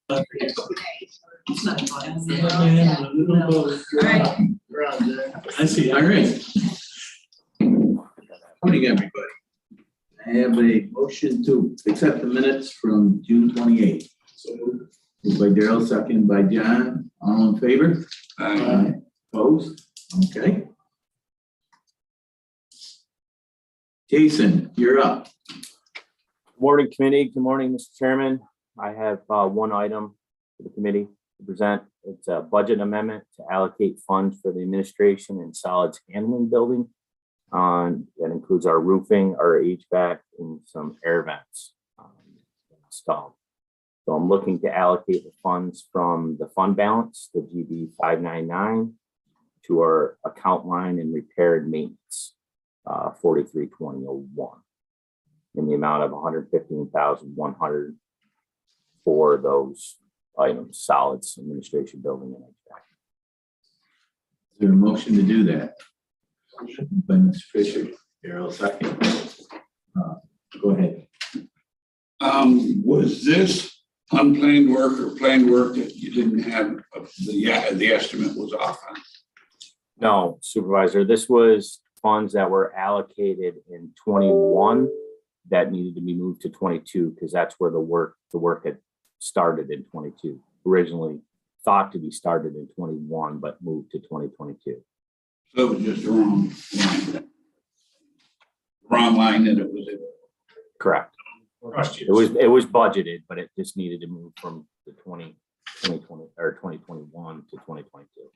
It's not fun. Alright. I see, all right. Morning, everybody. I have a motion to accept the minutes from June 28th. Moved by Daryl, second by John. All in favor? Aye. Opposed? Okay. Jason, you're up. Good morning, committee. Good morning, Mr. Chairman. I have one item for the committee to present. It's a budget amendment to allocate funds for the administration and solids handling building. That includes our roofing, our HVAC, and some air vents installed. So I'm looking to allocate the funds from the fund balance, the GB 599, to our account line and repair and maintenance, 432001, in the amount of $115,100 for those items, solids, administration, building, and HVAC. Is there a motion to do that? By Mr. Fisher, Daryl, second. Go ahead. Was this unplanned work or planned work that you didn't have, the estimate was off on? No, Supervisor, this was funds that were allocated in 21 that needed to be moved to 22 because that's where the work had started in 22. Originally thought to be started in 21, but moved to 2022. So it was just the wrong line. Wrong line that it was in. Correct. It was budgeted, but it just needed to move from the 2020 or 2021 to 2022.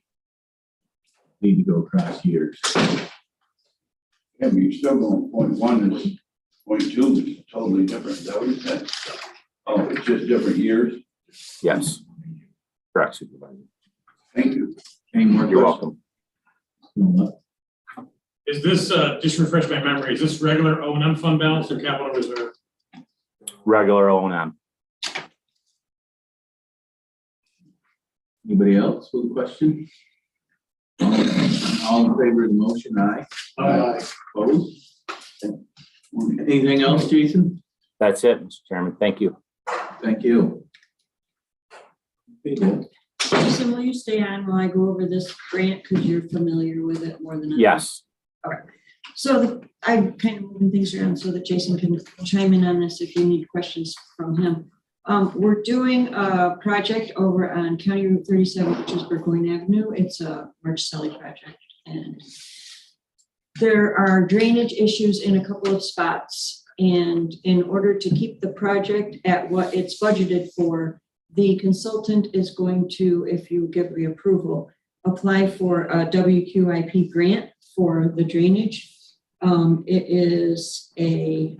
Need to go across years. Yeah, but you're still going 0.1 and 0.2, which is totally different. Is that what you said? Oh, it's just different years? Yes. Correct, Supervisor. Thank you. Any more You're questions? welcome. Is this, just refresh my memory, is this regular O&M fund balance or capital reserve? Regular O&M. Anybody else with a question? All in favor of the motion, aye. Aye. Opposed? Anything else, Jason? That's it, Mr. Chairman. Thank you. Thank you. Okay. Jason, will you stay on while I go over this grant because you're familiar with it more than I am? Yes. All right. So I'm kind of moving things around so that Jason can chime in on this if you need questions from him. We're doing a project over on County Route 37, which is Burgoyne Avenue. It's a Marchicelli project. And there are drainage issues in a couple of spots. And in order to keep the project at what it's budgeted for, the consultant is going to, if you give reapproval, apply for a WQIP grant for the drainage. It is a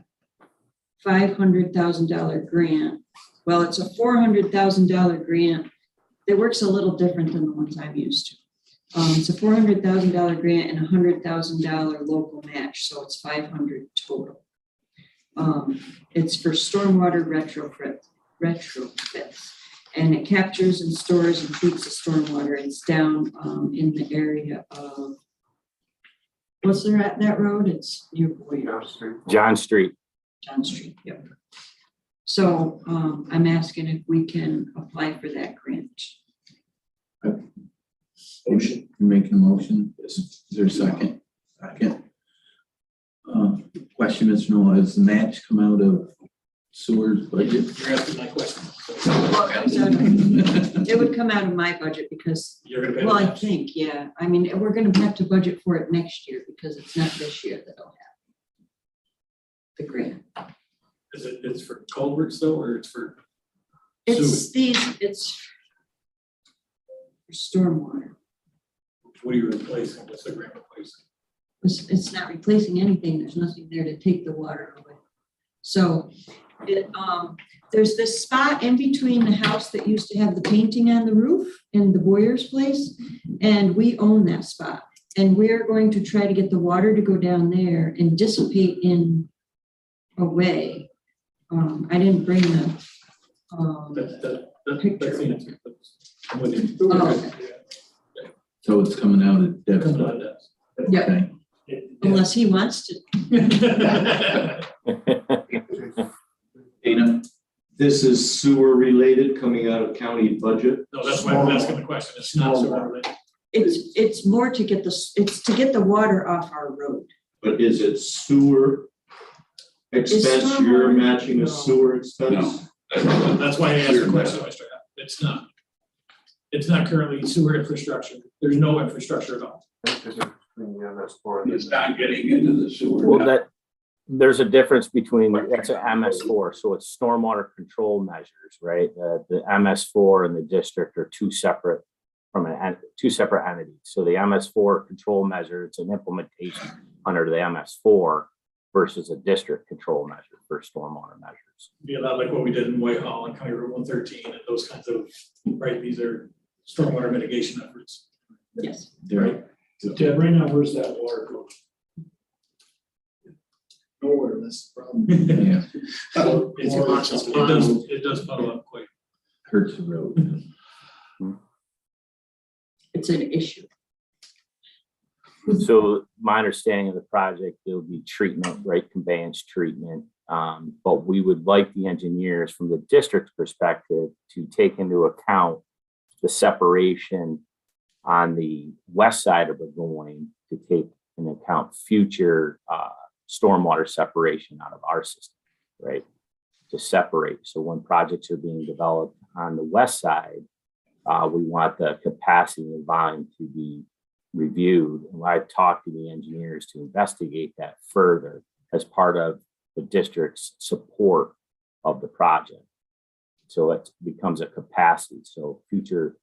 $500,000 grant. Well, it's a $400,000 grant that works a little different than the ones I'm used to. It's a $400,000 grant and a $100,000 local match, so it's $500,000 total. It's for stormwater retrofits, and it captures and stores and treats the stormwater. It's down in the area of, what's there at that road? It's near Boyer. John Street. John Street, yep. So I'm asking if we can apply for that grant. Motion, you're making a motion. Is there a second? Second. Question, Mr. Noah, has the match come out of sewer's budget? You're asking my question. It would come out of my budget because, You're gonna pay. well, I think, yeah. I mean, we're going to have to budget for it next year because it's not this year that I'll have the grant. It's for culverts though, or it's for? It's for stormwater. What are you replacing? What's the grant replacing? It's not replacing anything. There's nothing there to take the water away. So there's this spot in between the house that used to have the painting on the roof and the Boyer's place, and we own that spot. And we're going to try to get the water to go down there and dissipate in a way. I didn't bring the picture. So it's coming out of Deb's budget. Yeah. Okay. Unless he wants to. Dana? This is sewer related coming out of county budget. No, that's why I'm asking the question. It's not sewer related. It's more to get the water off our road. But is it sewer expense? stormwater? You're matching No. a sewer expense? That's why I asked the question, Mr. Happ. It's not. It's not currently sewer infrastructure. There's no infrastructure at all. It's not getting into the sewer. Well, there's a difference between, that's an MS4, so it's stormwater control measures, right? The MS4 and the district are two separate entities. So the MS4 control measure, it's an implementation under the MS4 versus a district control measure for stormwater measures. Be a lot like what we did in Whitehall and County Road 113 and those kinds of, right, these are stormwater mitigation efforts. Yes. There, Ted, right now, where's that water going? Nowhere, that's the problem. yeah, It does puddle up quite. hurts the road. It's an issue. So my understanding of the project, there'll be treatment, right, conveyance treatment. But we would like the engineers from the district's perspective to take into account the separation on the west side of Burgoyne to take into account future stormwater separation out of our system, right? To separate. So when projects are being developed on the west side, we want the capacity and volume to be reviewed. And I've talked to the engineers to investigate that further as part of the district's support of the project. So it becomes a capacity. So future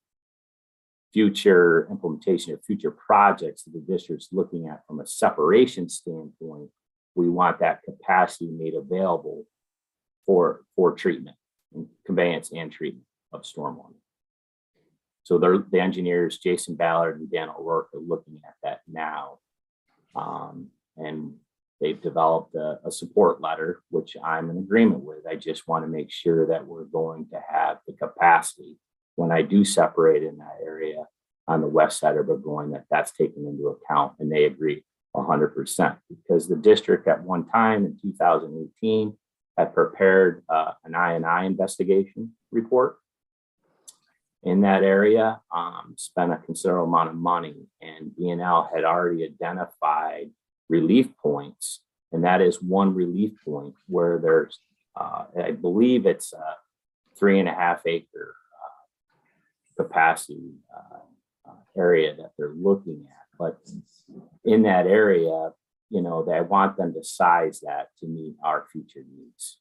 implementation of future projects that the district's looking at from a separation standpoint, we want that capacity made available for treatment and conveyance and treatment of stormwater. So the engineers, Jason Ballard and Dan O'Rourke, are looking at that now. And they've developed a support letter, which I'm in agreement with. I just want to make sure that we're going to have the capacity when I do separate in that area on the west side of Burgoyne, that's taken into account, and they agree 100%, because the district at one time in 2018 had prepared an I&I investigation report in that area, spent a considerable amount of money, and BNL had already identified relief points, and that is one relief point where there's, I believe it's a 3.5 acre capacity area that they're looking at. But in that area, you know, I want them to size that to meet our future needs.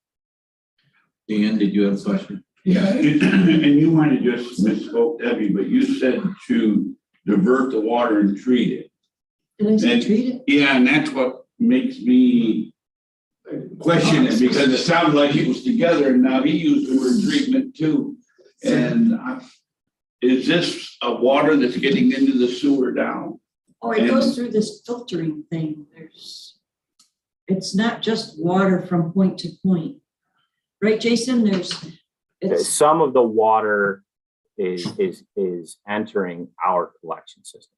Dan, did you have a question? Yeah, and you might have just misspoke, Debbie, but you said to divert the water and treat it. Did I say And- treat it? Yeah, and that's what makes me question it, because it sounded like it was together, and now he used the word treatment too. And is this a water that's getting into the sewer down? Oh, it goes through this filtering thing. It's not just water from point to point. Right, Jason? It's Some of the water is entering our collection system,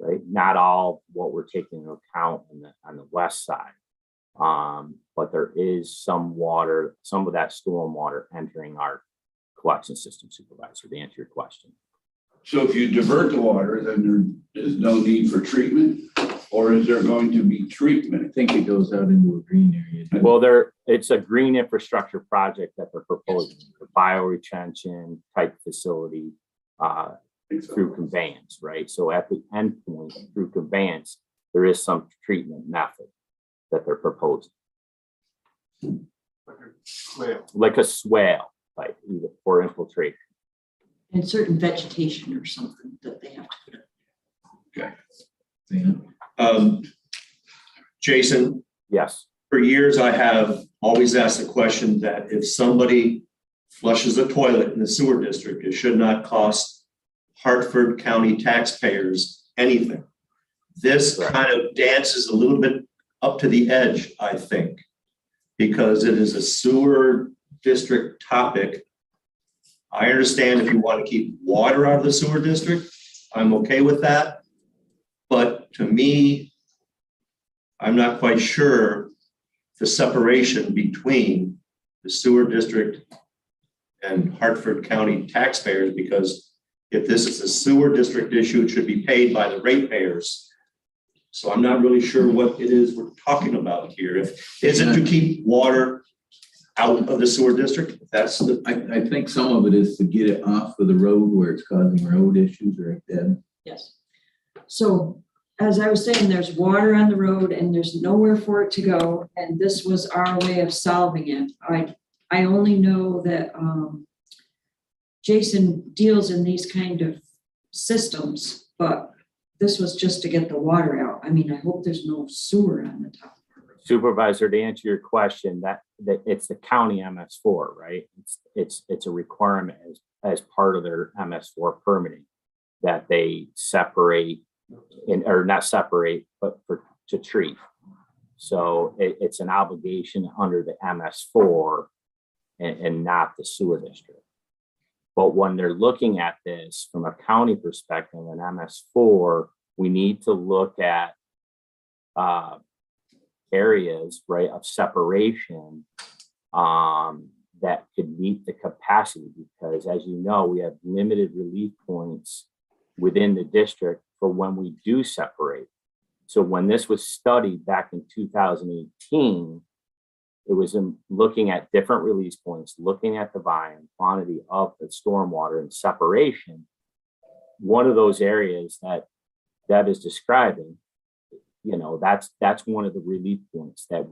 right? Not all what we're taking into account on the west side. But there is some water, some of that storm water entering our collection system, supervisor, to answer your question. So if you divert the water, then there is no need for treatment, or is there going to be I treatment? think it goes out into a green area. Well, it's a green infrastructure project that they're proposing, a bioretention type facility through conveyance, right? So at the end point through conveyance, there is some treatment method that they're proposing. Like a swale, like either for infiltration. and certain vegetation or something that they have to put up. Dan? Jason, Yes. for years I have always asked the question that if somebody flushes a toilet in the sewer district, it should not cost Hartford County taxpayers anything. This Right. kind of dances a little bit up to the edge, I think, because it is a sewer district topic. I understand if you want to keep water out of the sewer district, I'm okay with that. But to me, I'm not quite sure the separation between the sewer district and Hartford County taxpayers, because if this is a sewer district issue, it should be paid by the ratepayers. So I'm not really sure what it is we're talking about here. Is it to keep water out of the sewer district? That's the, I think some of it is to get it off of the road where it's causing road issues right then. Yes. So as I was saying, there's water on the road and there's nowhere for it to go. And this was our way of solving it. I only know that Jason deals in these kind of systems, but this was just to get the water out. I mean, I hope there's no sewer on the top. Supervisor, to answer your question, that it's the county MS4, right? It's a requirement as part of their MS4 permitting that they separate or not separate, but to treat. So it's an obligation under the MS4 and not the sewer district. But when they're looking at this from a county perspective and MS4, we need to look at areas, right, of separation that could meet the capacity, because as you know, we have limited relief points within the district for when we do separate. So when this was studied back in 2018, it was looking at different release points, looking at the volume, quantity of the stormwater and separation. One of those areas that is describing, you know, that's one of the relief points that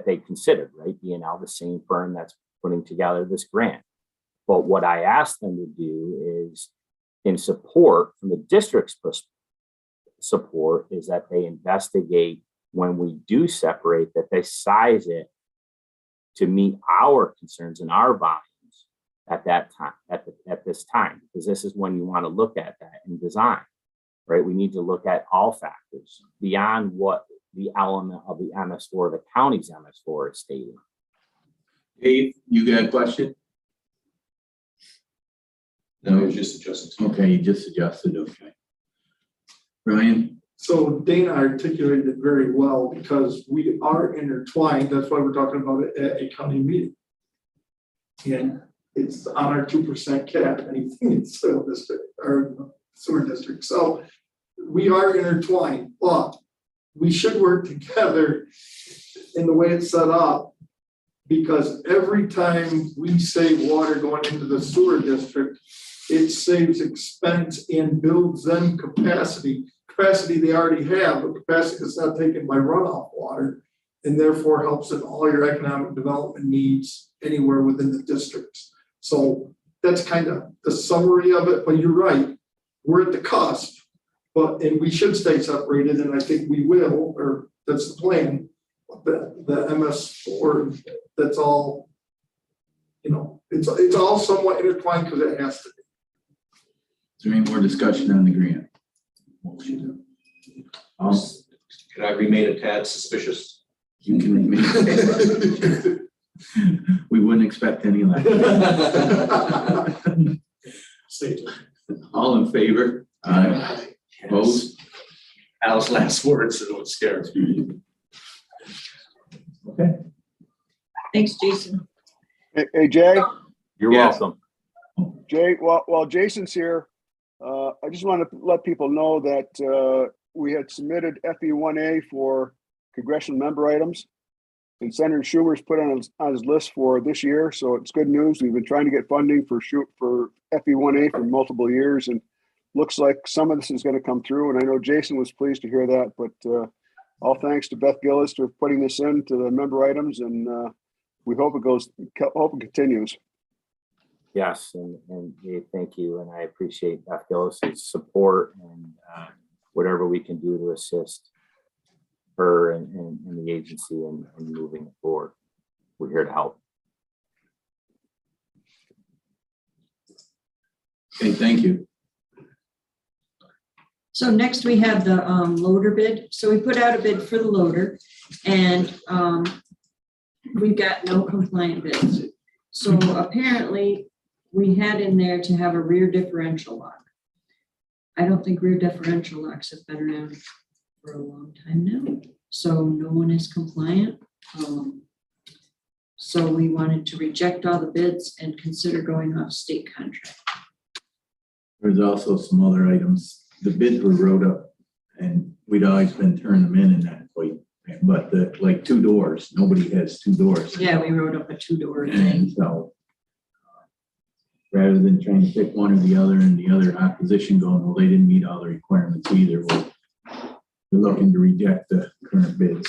they considered, right? B&L, the same firm that's putting together this grant. But what I asked them to do is, in support from the district's support, is that they investigate when we do separate, that they size it to meet our concerns and our volumes at that time, at this time, because this is when you want to look at that in design, right? We need to look at all factors beyond what the element of the MS4, the county's MS4 is stating. Dave, you got a question? no, it was just adjusted. Okay, you just adjusted, okay. Brian? So Dana articulated it very well because we are intertwined. That's why we're talking about it at a county meeting. And it's on our 2% cap, anything in sewer district or sewer district. So we are intertwined, but we should work together in the way it's set up, because every time we save water going into the sewer district, it saves expense and builds them capacity they already have, but capacity that's not taken by runoff water, and therefore helps in all your economic development needs anywhere within the districts. So that's kind of the summary of it, but you're right, we're at the cusp, and we should stay separated, and I think we will, or that's the plan. The MS4, that's all, you know, it's all somewhat intertwined because it has to be. Is there any more discussion on the grant? Can I remain a tad suspicious? You can remain. We wouldn't expect any less. Stay tuned. All in favor? Aye. Opposed? Al's last words, so don't scare me. Okay. Thanks, Jason. Hey, Jay, You're Yes. welcome. Jay, while Jason's here, I just want to let people know that we had submitted FE1A for congressional member items, and Senator Schumer's put on his list for this year, so it's good news. We've been trying to get funding for FE1A for multiple years, and looks like some of this is going to come through, and I know Jason was pleased to hear that, but all thanks to Beth Gillis for putting this into the member items, and we hope it continues. Yes, and thank you, and I appreciate Beth Gillis's support and whatever we can do to assist her and the agency in moving it forward. We're here to help. Okay, thank you. So next we have the loader bid. So we put out a bid for the loader, and we got no compliant bids. So apparently we had in there to have a rear differential lock. I don't think rear differential locks have been around for a long time now. So no one is compliant. So we wanted to reject all the bids and consider going off state contract. There's also some other items. The bids were wrote up and we'd always been turning them in and not quite. But the, like 2 doors, nobody has 2 doors. Yeah, we wrote up a 2-door thing. And so rather than trying to pick one or the other and the other opposition going, well, they didn't meet all the requirements either. We're looking to reject the current bids.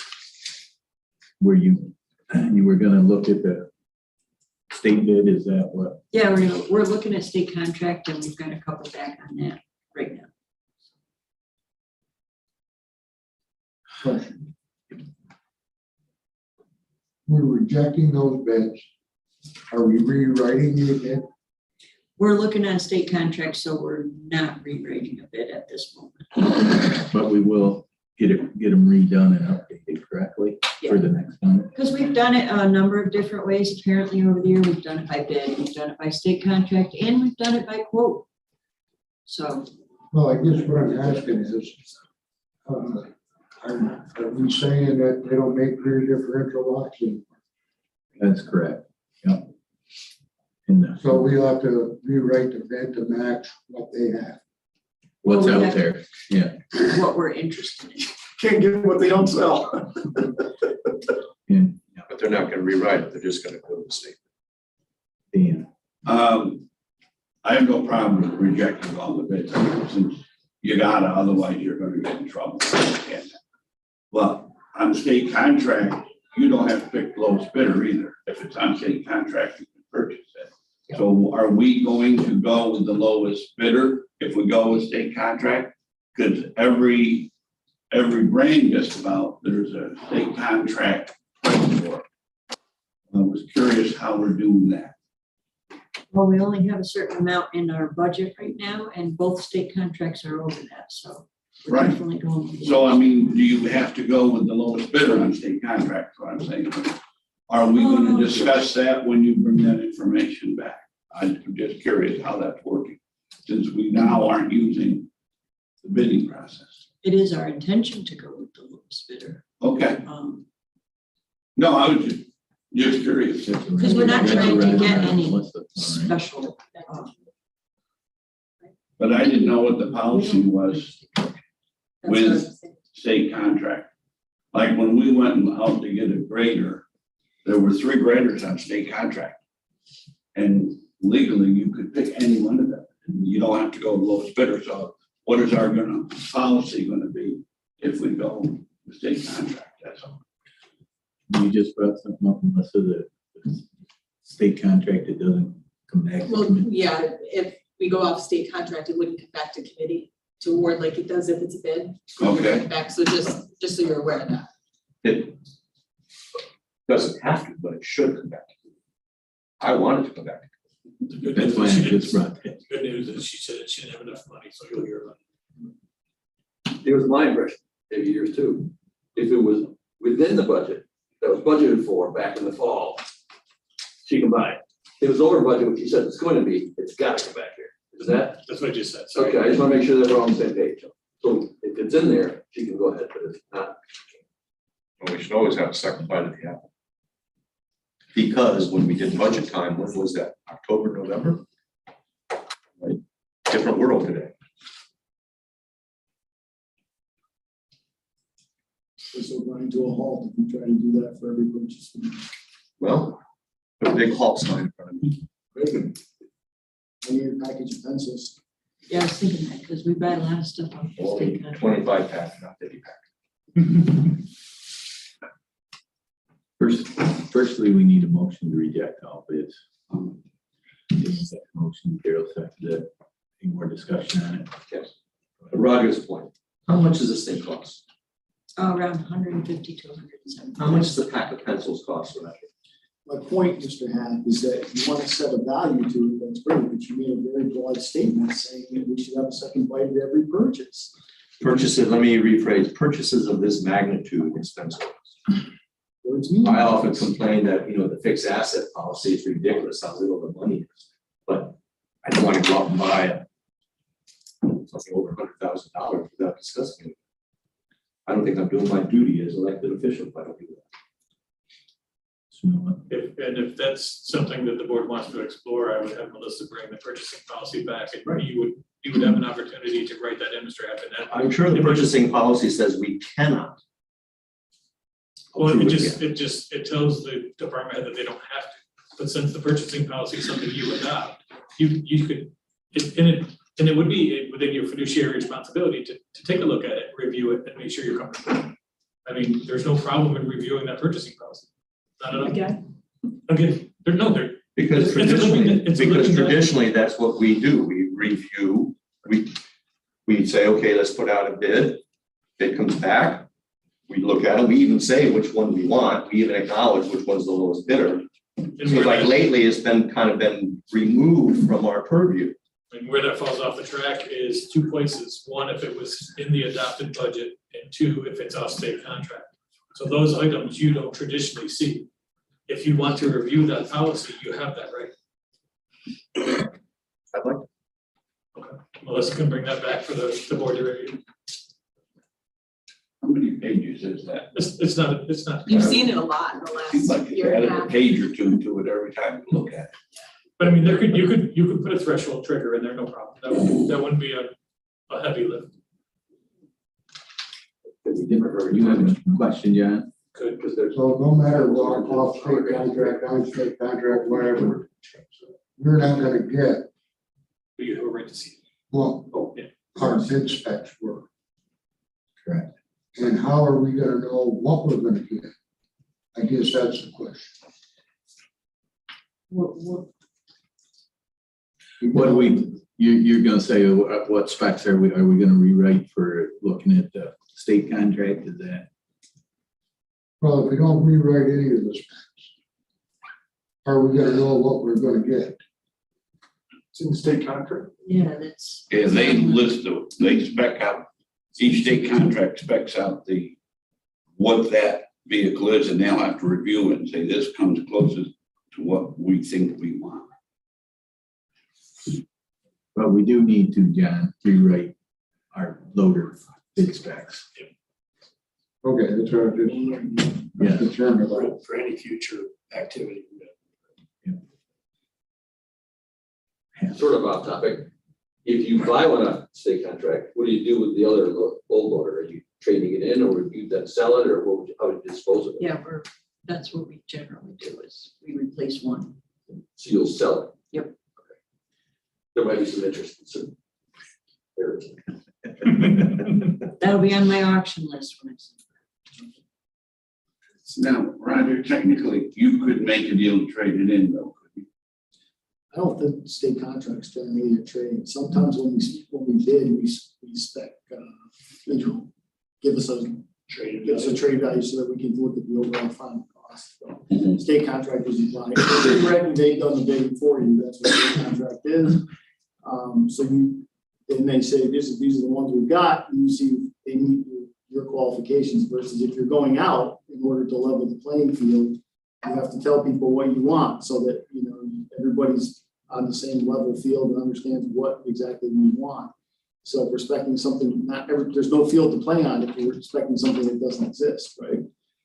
Where you were gonna look at the state bid, is that what? Yeah, we're looking at state contract and we've got a couple back on that right now. Question. We're rejecting those bids. Are we rewriting it again? We're looking at a state contract, so we're not rewriting a bid at this moment. But we will get them redone and updated correctly for the next time. Because we've done it a number of different ways. Apparently over the year, we've done it by bid, we've done it by state contract, and we've done it by quote. So, Well, I guess what I'm asking is, are we saying that they don't make rear differential locks anymore? That's correct. Yep. And So we'll have to rewrite the bid to match what they have. what's Well, we out have- there? Yeah. what we're interested in. Can't get what they don't sell. And But they're not gonna rewrite it, they're just gonna go to the state. Dan, I have no problem with rejecting all the bids, since you gotta, otherwise you're gonna get in trouble. Well, on state contract, you don't have to pick the lowest bidder either. If it's on state contract, you can purchase it. So are we going to go with the lowest bidder if we go with state contract? Because every brand just about, there's a state contract price for it. I was curious how we're doing that. Well, we only have a certain amount in our budget right now, and both state contracts are over that, so we're Right. definitely going. with So I mean, do you have to go with the lowest bidder on state contract, is what I'm saying? Are we gonna discuss that when you bring that information back? I'm just curious how that's working, since we now aren't using the bidding process. It is our intention to go with the lowest bidder. Okay, no, I was just curious. Because we're not trying to get any What's the- all right. special. But I didn't know what the policy was with state contract. Like when we went out to get a grader, there were 3 graders on state contract. And legally, you could pick any one of them, and you don't have to go with lowest bidder. So what is our policy gonna be if we go with state contract? That's all. You just brought something up, Melissa, the state contract, it doesn't come back. to Well, committee. yeah, if we go off state contract, it wouldn't come back to committee to award like it does if it's a bid. Okay. Back, so just so you're aware of that. It doesn't have to, but it should come back. I want it to come back. The good That's news why is I she just didn't- brought that. Good news is she said she didn't have enough money, so you'll hear about it. It was my impression, maybe yours too, if it was within the budget that was budgeted for back in the fall, she can buy it. If it was over budget, which you said it's going to be, it's got to come back here. Is that? That's what I just said, sorry. Okay, I just want to make sure that we're on the same page. So if it's in there, she can go ahead, but if not. Well, we should always have a second bite of the apple. Because when we did budget time, when was that? October, November? Right, different world today. This will run into a halt if we try to do that for every purchase. Well, put a big halt sign in front of me. I need a package of pencils. Yeah, I was thinking that, because we buy a lot of stuff on the Only state contract. 25 pack, not 50 pack. Firstly, we need a motion to reject all bids. Is that motion, Daryl seconded it. Any more discussion on it? Yes. But Roger's point, how much does this thing cost? Around 150 to 170. How much does a pack of pencils cost, Roger? My point, Mr. Hack, is that you want to set a value to it, that's great, but you made a very broad statement saying that we should have a second bite at every purchase. Purchases, let me rephrase, purchases of this magnitude expensive. Words mean. I often complain that, the fixed asset policy is ridiculous, how little the money is. But I don't want to go out and buy something over $100,000 without discussing it. I don't think I'm doing my duty as elected official if I don't do that. If that's something that the board wants to explore, I would have Melissa bring the purchasing policy back, and you would have an opportunity to write that in, Mr. Happen, that. I'm sure the purchasing policy says we cannot. Well, it tells the department head that they don't have to, but since the purchasing policy is something you adopt, you could, and it would be within your fiduciary responsibility to take a look at it, review it, and make sure you're comfortable. I mean, there's no problem in reviewing that purchasing policy. Not at all. Again, Because It's a living- traditionally, that's what we do. We review, we say, okay, let's put out a bid. Bid comes back. We look at it. We even say which one we want. We even acknowledge which one's the lowest bidder. And So where like that- lately, it's been removed from our purview. And where that falls off the track is two places. One, if it was in the adopted budget, and two, if it's off state contract. So those items you don't traditionally see. If you want to review that policy, you have that right. I'd like, Okay. Melissa can bring that back for the board to review. How many pages is that? It's not. You've seen it a lot in the Seems last like you year and added a a half. page or two to it every time you look at it. But I mean, you could put a threshold trigger in there, no problem. That wouldn't be a heavy lift. You have a question, John? Could. Because there's. So no matter what, off-state contract, on-state contract, whatever, you're not gonna get You have a right to see. what Oh, yeah. our bid specs were. Correct. And how are we gonna know what we're gonna get? I guess that's the question. What do you're gonna say, what specs are we gonna rewrite for looking at the state contract, is that? Well, if we don't rewrite any of the specs, are we gonna know what we're gonna get? It's in the state contract. Yeah, that's. Yeah, they spec out, each state contract specs out what that vehicle is, and they'll have to review it and say, this comes closest to what we think we want. But we do need to, John, rewrite our loader bid specs. Okay, that's what I'm Yeah. just concerned about. For any future activity. Sort of off topic. If you buy one off state contract, what do you do with the other old loader? Are you trading it in, or would you then sell it, or how would you dispose of it? Yeah, that's what we generally do is we replace one. So you'll sell it? Yep. Okay. There might be some interest in some areas. That'll be on my auction list when I send it. Now, Roger, technically, you could make a deal to trade it in, though. I don't think state contracts generally are trading. Sometimes when we bid, we spec, give us a trade value so that we can look at the overall final cost. So state contract is applied. They've done the bidding for you. That's what state contract is. So and they say, these are the ones we've got. You see, they meet your qualifications versus if you're going out in order to level the playing field, you have to tell people what you want so that, everybody's on the same level field and understands what exactly we want. So if we're expecting something, there's no field to play on if we're expecting something that doesn't exist, right?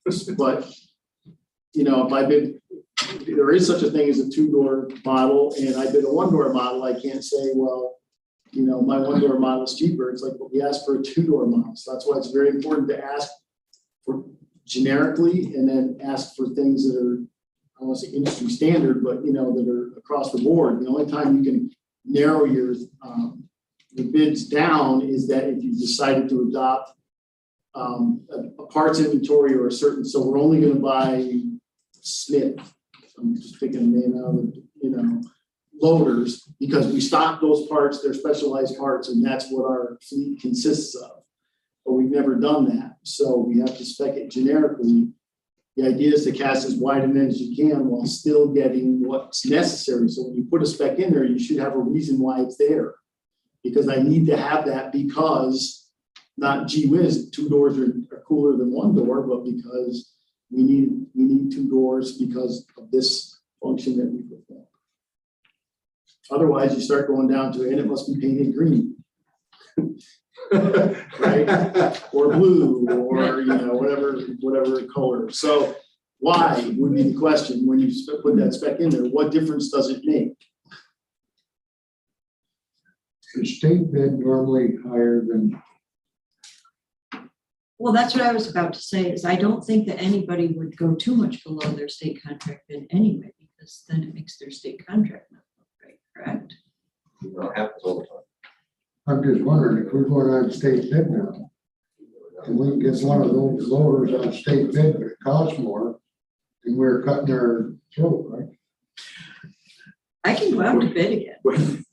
But, if I bid, there is such a thing as a two-door model and I bid a one-door model, I can't say, well, my one-door model is cheaper. It's like, well, we asked for a two-door model. So that's why it's very important to ask for generically and then ask for things that are, I don't want to say industry standard, but that are across the board. The only time you can narrow your bids down is that if you decided to adopt a parts inventory or a certain, so we're only going to buy Smith. I'm just picking a name out of loaders because we stock those parts, they're specialized parts, and that's what our fleet consists of. But we've never done that, so we have to spec it generically. The idea is to cast as wide a net as you can while still getting what's necessary. So when you put a spec in there, you should have a reason why it's there. Because I need to have that because not gee whiz, two doors are cooler than one door, but because we need two doors because of this function that we perform. Otherwise, you start going down to, and it must be painted green. Right? Or blue, or whatever color. So Why would be the question when you put that spec in there. What difference does it make? The state bid normally higher than, Well, that's what I was about to say, is I don't think that anybody would go too much below their state contract bid anyway, because then it makes their state contract not look right, correct? You know, happens all the time. I'm just wondering if we're going on state bid now. And we can get one of those loaders on state bid, but it costs more, and we're cutting our throat, right? I can go out to bid again.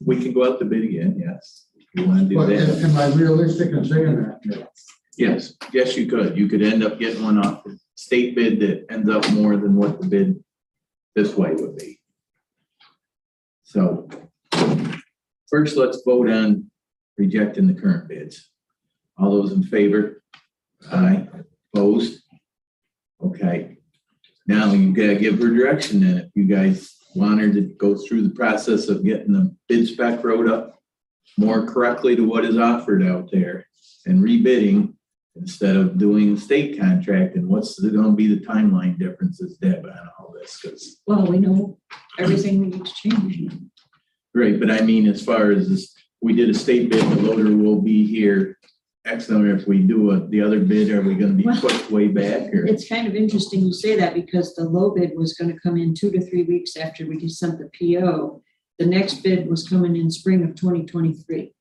We can go out to bid again, yes. If you want to do But that. am I realistic in saying that? Yes, yes, you could. You could end up getting one off the state bid that ends up more than what the bid this way would be. So first, let's vote on rejecting the current bids. All those in favor? Aye. Opposed? Okay. Now you gotta give her direction then. If you guys want her to go through the process of getting the bid spec wrote up more correctly to what is offered out there and rebidding instead of doing a state contract, and what's gonna be the timeline differences, Deb, on all this? 'Cause Well, we know everything we need to change. right, but I mean, as far as this, we did a state bid, the loader will be here. X number, if we do the other bid, are we gonna be Well, pushed way back or? It's kind of interesting you say that, because the low bid was gonna come in 2 to 3 weeks after we just sent the PO. The next bid was coming in spring of 2023.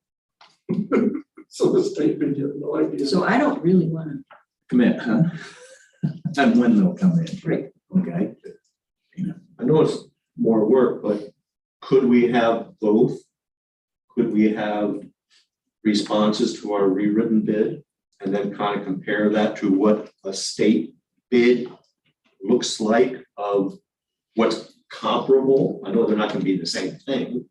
So the state bid, you have no idea. So I don't really wanna, Commit, huh? And when they'll come in, right, okay? I know it's more work, but could we have both? Could we have responses to our rewritten bid and then kind of compare that to what a state bid looks like of what's comparable? I know they're not gonna be the same thing.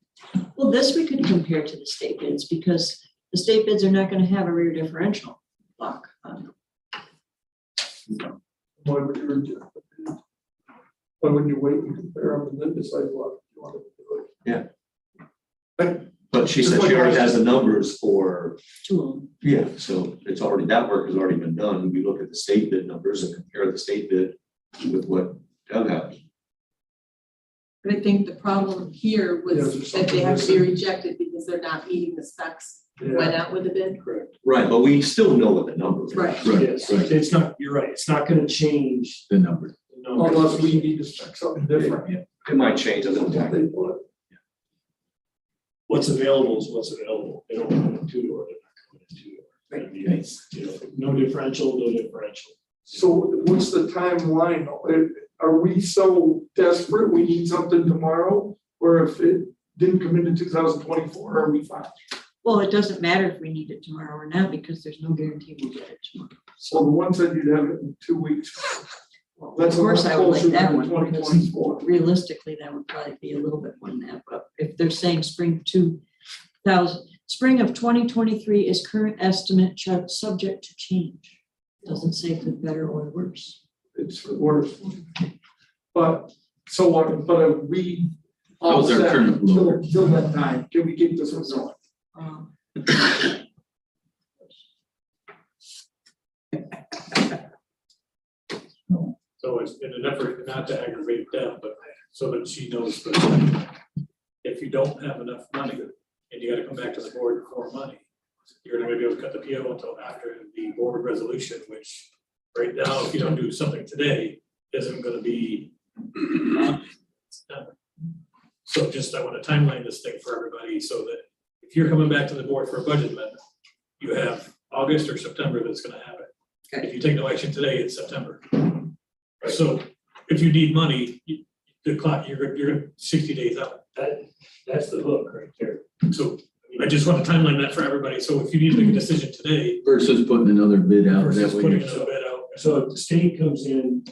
well, this we could compare to the state bids, because the state bids are not gonna have a rear differential lock on them. Why would you reject the bid? Why wouldn't you wait and compare them and then decide what you want to do? But she said she already has the numbers for, 2 of them. yeah, so it's already, that work has already been done. We look at the state bid numbers and compare the state bid with what Doug has. But I think the problem here Yeah, was there's that they something have to be missing. rejected because they're not meeting the specs that Yeah. went out with the bid. Correct. Right, but we still know what the numbers are. Right. Right, right, It's not, you're right, it's not gonna change the number. the numbers. Unless we need to spec something different. Yeah. It might change, doesn't What impact. they want. What's available is what's available. They don't want a two-door, they're not coming in two-door. I mean, it's, you know, no differential, no differential. So what's the timeline? Are we so desperate, we need something tomorrow? Or if it didn't come into 2024, are we fine? Well, it doesn't matter if we need it tomorrow or not, because there's no guarantee we'll get it tomorrow. So the one said you'd have it in 2 weeks. Well, That's of course, I would like that one, Twenty because twenty-four. realistically, that would probably be a little bit more than that, but if they're saying spring of 2023 is current estimate, subject to change. Doesn't say for better or worse. It's for worse. But, so what, but are we all Those are set current till loaders. till that time? Can we keep this one going? Um, So it's in an effort not to aggravate them, but so that she knows that if you don't have enough money and you gotta come back to the board for money, you're not gonna be able to cut the PO until after the board resolution, which right now, if you don't do something today, isn't gonna be. So just, I wanna timeline this thing for everybody so that if you're coming back to the board for a budget amendment, you have August or September that's gonna happen. If you take no action today, it's September. So if you need money, the clock, you're 60 days out. That's the hook right there. So I just want to timeline that for everybody. So if you need to make a decision today Versus putting another bid out, that versus way putting you're. another bid out. So if the state comes in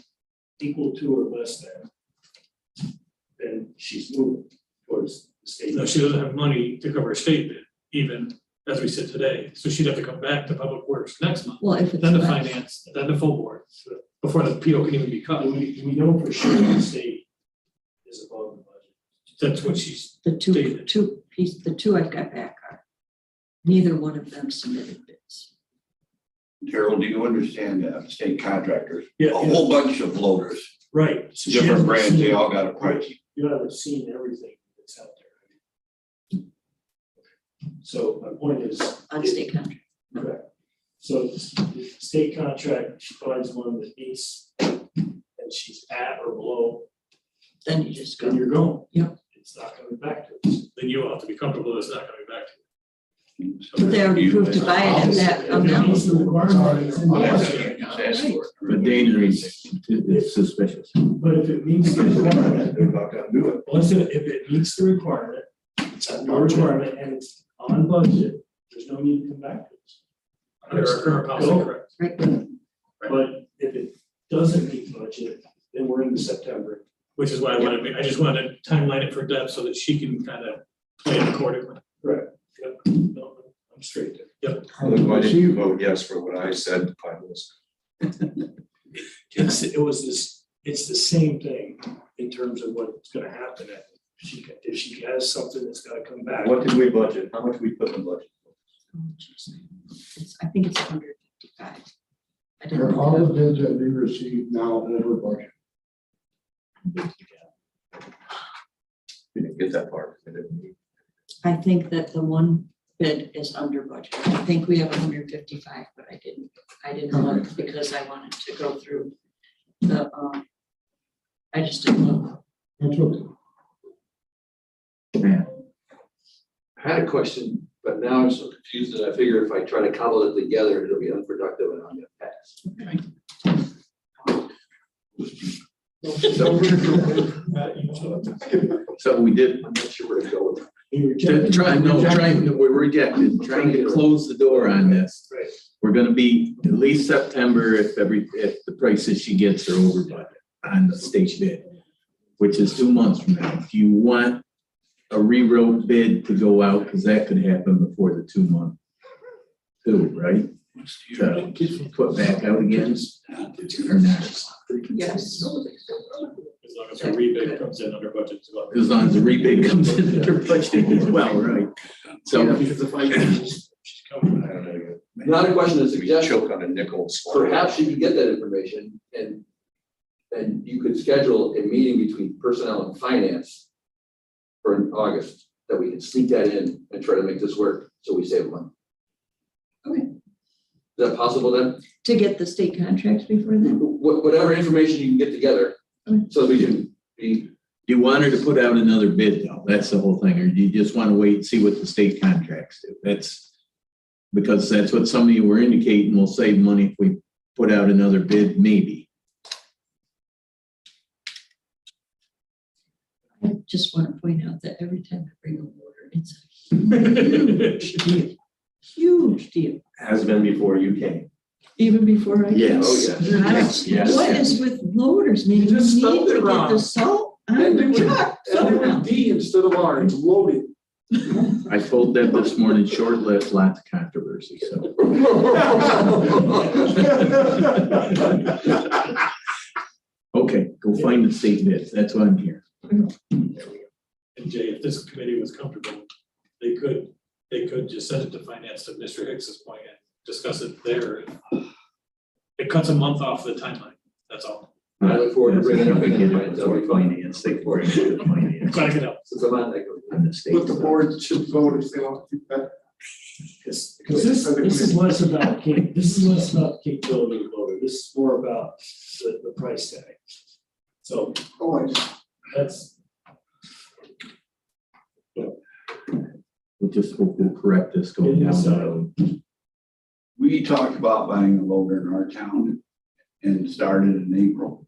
equal to or less then she's moving towards the state. No, she doesn't have money to cover a state bid, even as we sit today. So she'd have to come back to Public Works next month, Well, if it's then to less. finance, then to full board, before the PO can even be cut. We know for sure the state is above the budget. That's what she's, The two I've got back are, neither one of them submitted bids. Carol, do you understand that state contractors, Yeah, a whole bunch of loaders Right. So she different hasn't brands, they seen- all got a price. You haven't seen everything that's out there. So my point is. On state contract. Correct. So if the state contract, she finds one that meets and she's at or below, Then you just then go. you're going. Yep. It's not coming back to us. Then you will have to be comfortable it's not coming back to you. But they already proved to buy it at that If it meets the requirement, it's in there. But Dana is suspicious. But if it meets the requirement, They're not gonna do it. once if it meets the requirement, it's a requirement and it's on budget, there's no need to come back to us. Under our current policy, Go. correct? Right. But if it doesn't meet budget, then we're into September. Which is why I just wanted to timeline it for Deb so that she can kind of play it accordingly. Correct. Yep. No, I'm straight there. Why didn't you vote yes for what I said? It's the same thing in terms of what's gonna happen. If she has something that's gotta come back. What did we budget? How much we put in the budget? I think it's 155. I didn't Are look all it the up. bids that we received now over budget? We didn't get that far. We didn't. I think that the one bid is under budget. I think we have 155, but I didn't look because I wanted to go through the, I just didn't look. That's okay. I had a question, but now I'm so confused that I figure if I try to cobble it together, it'll be unproductive and I'm gonna pass. So we did, I'm not sure where to go with it. we're rejected, trying to close the door on this. Right. We're gonna be at least September if the prices she gets are over budget on the state bid, which is 2 months from now. Do you want a rewrote bid to go out? Because that could happen before the 2 month too, right? To put back out again or not? Yes. As long as the rebate comes in under budget as well. As long as the rebate comes in under budget as well, right? So, Because if I she's coming. I don't know. Not a question, a We suggestion. choke on a nickel. Perhaps you could get that information and you could schedule a meeting between personnel and finance for in August, that we can sneak that in and try to make this work, so we save money. Okay. Is that possible then? To get the state contracts before then? Whatever information you can get together, so we can be, you want her to put out another bid though, that's the whole thing, or do you just want to wait and see what the state contracts do? That's, because that's what some of you were indicating, we'll save money if we put out another bid, maybe. I just want to point out that every time I bring a water, it's a huge deal. Huge deal, Has been before you came. even before I. Yes. Oh, yeah. Yes. What is with loaders? Maybe You just we spelled need to it get wrong. the salt on And the we- truck somehow. D instead of R, it's loaded. I told Deb this morning, short list, lots of controversy, so. Okay, go find the state bids, that's what I'm here. And Jay, if this committee was comfortable, they could just send it to finance to Mr. Hicks's point and discuss it there. It cuts a month off the timeline, that's all. I look forward to bringing it up again. For finance, they for finance. Glad I could help. Since I'm on that. On the state But the side. board should vote if they want to do that. Because this is less about, capability of loader, this is more about the price tag. So, that's. We'll just hope we'll correct this going down the road. We talked about buying a loader in our town and started in April.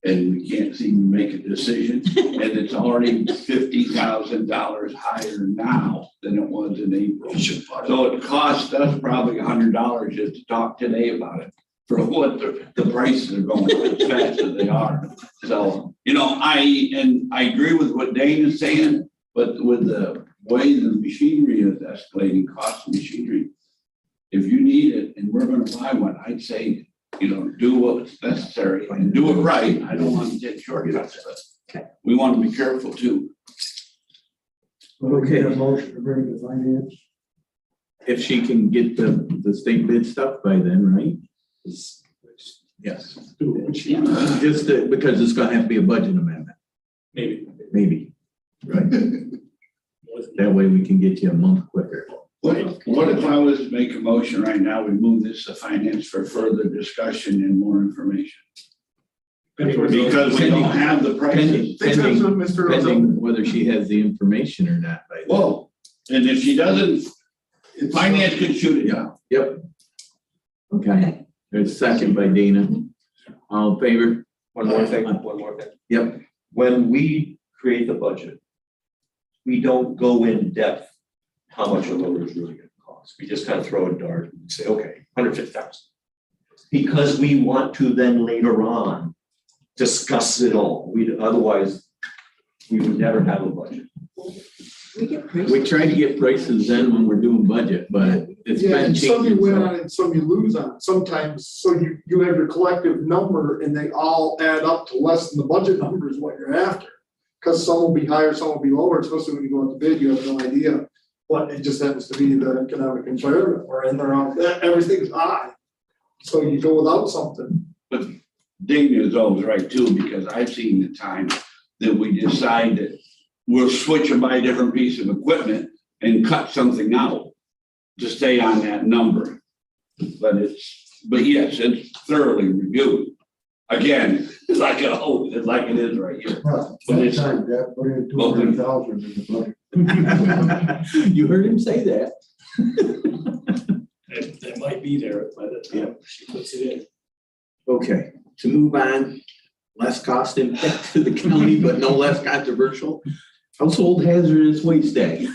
And we can't seem to make a decision, and it's already $50,000 higher now than it was in April. So it cost us probably $100 just to talk today about it, for what the prices are going as fast as they are. So, I agree with what Dane is saying, but with the way the machinery is escalating, cost of machinery, if you need it and we're gonna buy one, I'd say, do what's necessary and do it right. I don't want to take shortcuts, but we want to be careful too. Okay. A motion to bring to finance. If she can get the state bid stuff by then, right? Yes. which he. Just because it's gonna have to be a budget amendment, maybe, right? That way we can get you a month quicker. What if I was to make a motion right now, we move this to finance for further discussion and more information? Because we don't have the prices. Pending whether she has the information or not by then. Whoa, and if she doesn't, finance could shoot it down. Yep. Okay, there's a second by Dana. All in favor? One more thing. Yep. When we create the budget, we don't go in depth how much a loader is really gonna cost. We just kind of throw a dart and say, okay, 150,000. Because we want to then later on discuss it all. Otherwise, we would never have a budget. We get prices. We try to get prices then when we're doing budget, but it's Yeah, been and some you changing. win so- on and some you lose on. Sometimes, so you have your collective number and they all add up to less than the budget number is what you're after. Because some will be higher, some will be lower, especially when you go out to bid, you have no idea. But it just happens to be the economic environment we're in, everything's high. So you go without something. But Dana is always right too, because I've seen the time that we decide that we'll switch and buy a different piece of equipment and cut something out to stay on that number. But yes, it's thoroughly reviewed. Again, like it is right here. Well, But it's- sometimes that put in 200,000 in the budget. You heard him say that. That might be there by the time she puts it in. Okay, to move on, less cost impact to the county, but no less controversial. Household hazardous waste day.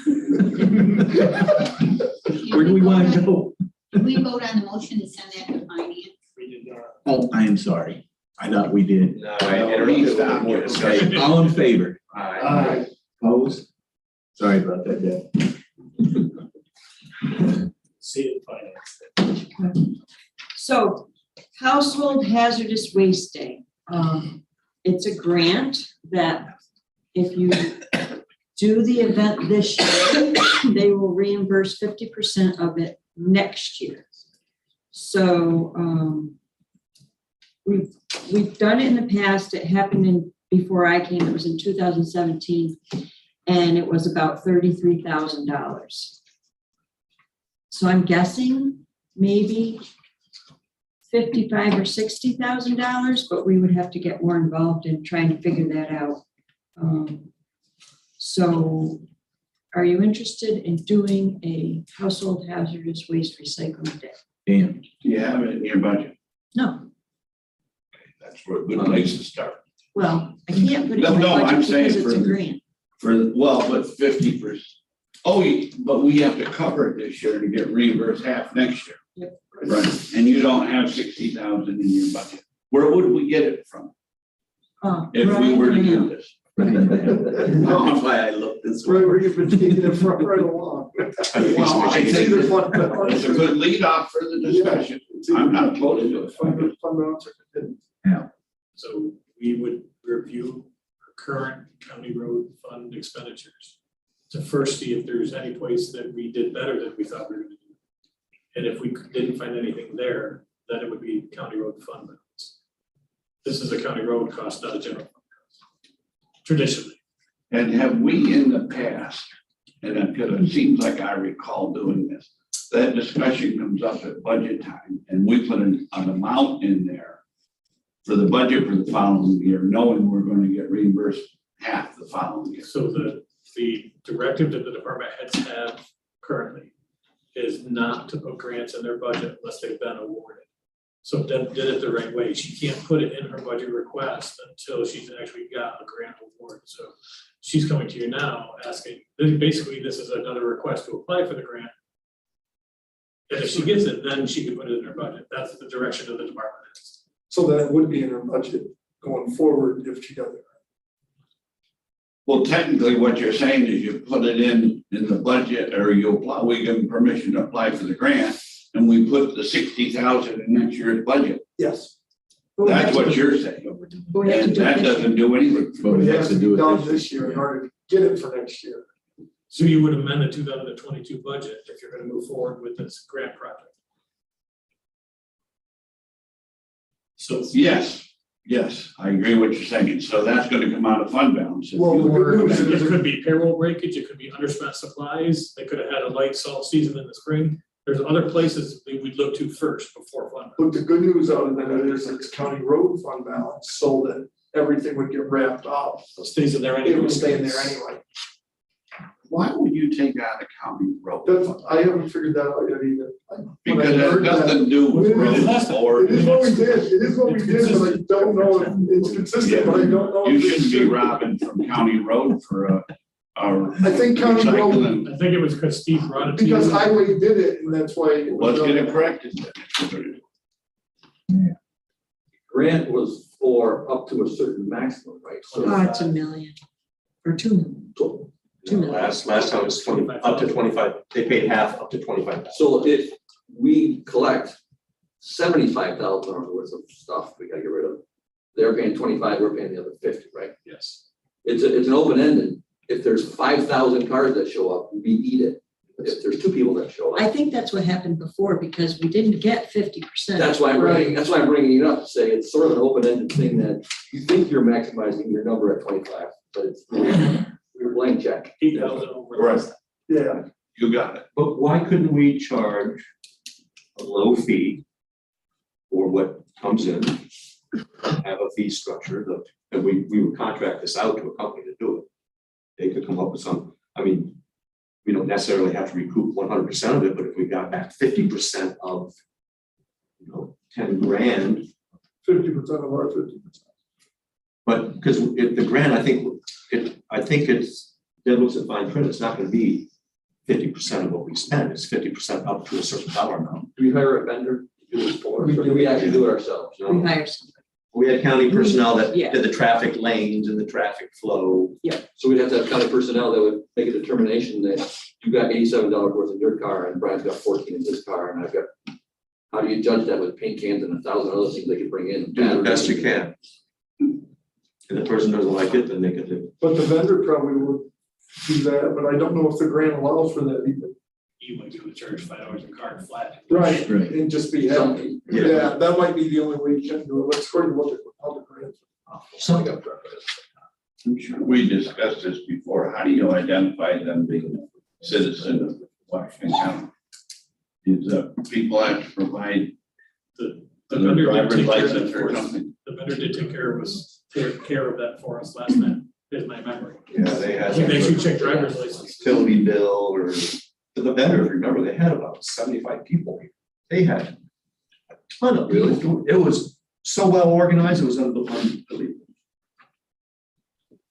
Where do we want to go? Did we vote on the motion to send that to finance? We did not. Oh, I am sorry. I thought we did. No, I interrupted with more discussion. Okay, all in favor? Aye. Opposed? Sorry about that, Deb. See it finance. So Household Hazardous Waste Day. It's a grant that if you do the event this year, they will reimburse 50% of it next year. So we've done it in the past. It happened before I came. It was in 2017, and it was about $33,000. So I'm guessing maybe $55,000 or $60,000, but we would have to get more involved in trying to figure that out. So are you interested in doing a household hazardous waste recycling day? Dan, Do you have it in your budget? No, That's where a good place to start. well, I can't put it in No, my I'm budget saying because it's a for- grant. But 50%. Oh, but we have to cover it this year to get reimbursed half next year. Yep. Right, and you don't have 60,000 in your budget. Where would we get it from if we were to do this? that's why I looked this way. Right, where you've been taking it from right along. Well, I think Either fund it's a good lead off for the discussion. I'm not opposed to it. Fund balance or contingency. So we would review our current county road fund expenditures to first see if there's any place that we did better than we thought we were gonna do. And if we didn't find anything there, then it would be county road fund balance. This is a county road cost, not a general fund cost, traditionally. And have we in the past, and because it seems like I recall doing this, that discussion comes up at budget time and we put an amount in there for the budget for the following year, knowing we're going to get reimbursed half the following year. So the directive that the department heads have currently is not to put grants in their budget unless they've been awarded. So Deb did it the right way. She can't put it in her budget request until she's actually got a grant award. So she's coming to you now asking, basically, this is another request to apply for the grant. And if she gets it, then she can put it in her budget. That's the direction of the department heads. So that would be in our budget going forward if she does it. Well, technically, what you're saying is you put it in the budget, or you apply, we give them permission to apply for the grant, and we put the 60,000 in next year's budget. Yes. That's what you're saying. But we have to And do it that this year. doesn't do anything. But we have to do it Done this this year in order to get it for next year. So you would amend the 2022 budget if you're gonna move forward with this grant project. So Yes, Yes, I agree with what you're saying. So that's gonna come out of fund balance. If Well, you the good were- news is- It could be payroll breakage, it could be underspent supplies, they could have had a light salt season in the spring. There's other places that we'd look to first before fund. But the good news out of that is it's county road fund balance, so that everything would get wrapped up. It stays in there anyway. It would stay in there anyway. Why would you take out a county road? I haven't figured that out yet either. When I Because it has heard that- nothing to do with It is- roads or. It is what we did, it is what we did, but I don't know if it's consistent, but I don't know. You if it shouldn't be should. robbing from county road for a I think county road, recycling. I think it was because Steve brought it to you. because highway did it, and that's why. it was Let's get done. it corrected. Grant was for up to a certain maximum, right? So Oh, it's $1 million or $2 million. so- $2 million. Last time it was 20, up to 25, they paid half up to 25,000. So if we collect $75,000 worth of stuff, we gotta get rid of. They're paying 25, we're paying the other 50, right? Yes. It's an open ended. If there's 5,000 cars that show up, we eat it. If there's 2 people that show I up, think that's what happened before because we didn't get 50%. that's why I'm bringing it up, to say it's sort of an open ended thing that you think you're maximizing your number at 25, but it's you're blank check. 8,000 over. Right. Yeah, You got it. But why couldn't we charge a low fee for what comes in? Have a fee structure that we would contract this out to a company to do it. They could come up with some, I mean, we don't necessarily have to recoup 100% of it, but if we got back 50% of, 10 grand, 50% of our 50%. but because if the grant, I think it's, Deb looks at fine print, it's not gonna be 50% of what we spend, it's 50% up to a certain dollar amount. Do we hire a vendor to do this for us, or do we actually do it ourselves? We hire somebody. We had county personnel that Yeah. did the traffic lanes and the traffic flow. So we'd have to have county personnel that would make a determination that you got $87 worth in your car and Brian's got 14 in his car and I've got. How do you judge that with paint cans and 1,000 other things they could bring in? Do the best you can. If the person doesn't like it, then they could do. But the vendor probably would do that, but I don't know if the grant allows for that either. You might be able to charge $5 a car flat. Right, Right. and just be happy. Yeah, that might be the only way you can do it. Let's go and look at how the grants. I'm sure we discussed this before. How do you identify them being a citizen of Washington County? Is people have to provide The the vendor did driver's take care of license that or for us. something? The vendor did take care of that for us last time, is my memory. Yeah, they had. We actually checked driver's license. Utility bill or, the vendor, if you remember, they had about 75 people. They had a ton of, it was so well organized, it was unbelievable.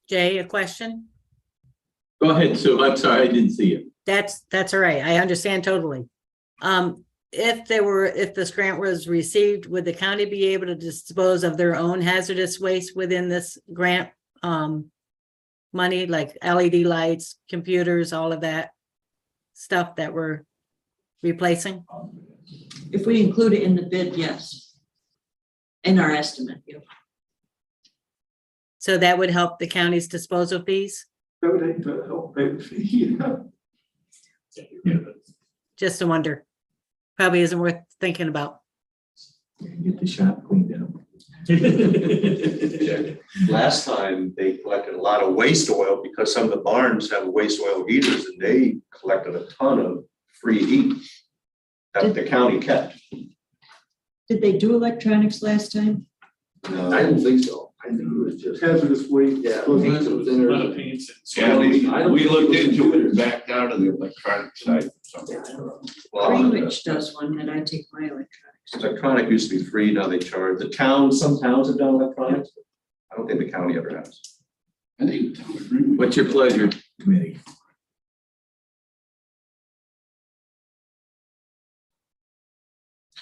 Jay, a question? Go ahead, Sue. I'm sorry, I didn't see you. That's all right. I understand totally. If this grant was received, would the county be able to dispose of their own hazardous waste within this grant? Money like LED lights, computers, all of that stuff that we're replacing? If we include it in the bid, yes. In our estimate, yeah. So that would help the county's disposal fees? That would help pay the fee. Yeah. Just a wonder. Probably isn't worth thinking about. Get the shop cleaned up. Last time, they collected a lot of waste oil because some of the barns have waste oil heaters and they collected a ton of free heat that the county kept. Did they do electronics last time? I don't think so. I think it was just. Hazardous waste. Yeah. A lot of paints and. Yeah, we I don't we think looked it was into it and computers. backed out of the electronic side. Well, Greenwich does one that I take my electronics. electronic used to be free, now they charge. The towns, some towns have done electronics. But I don't think the county ever has. I think. What's your pleasure, committee?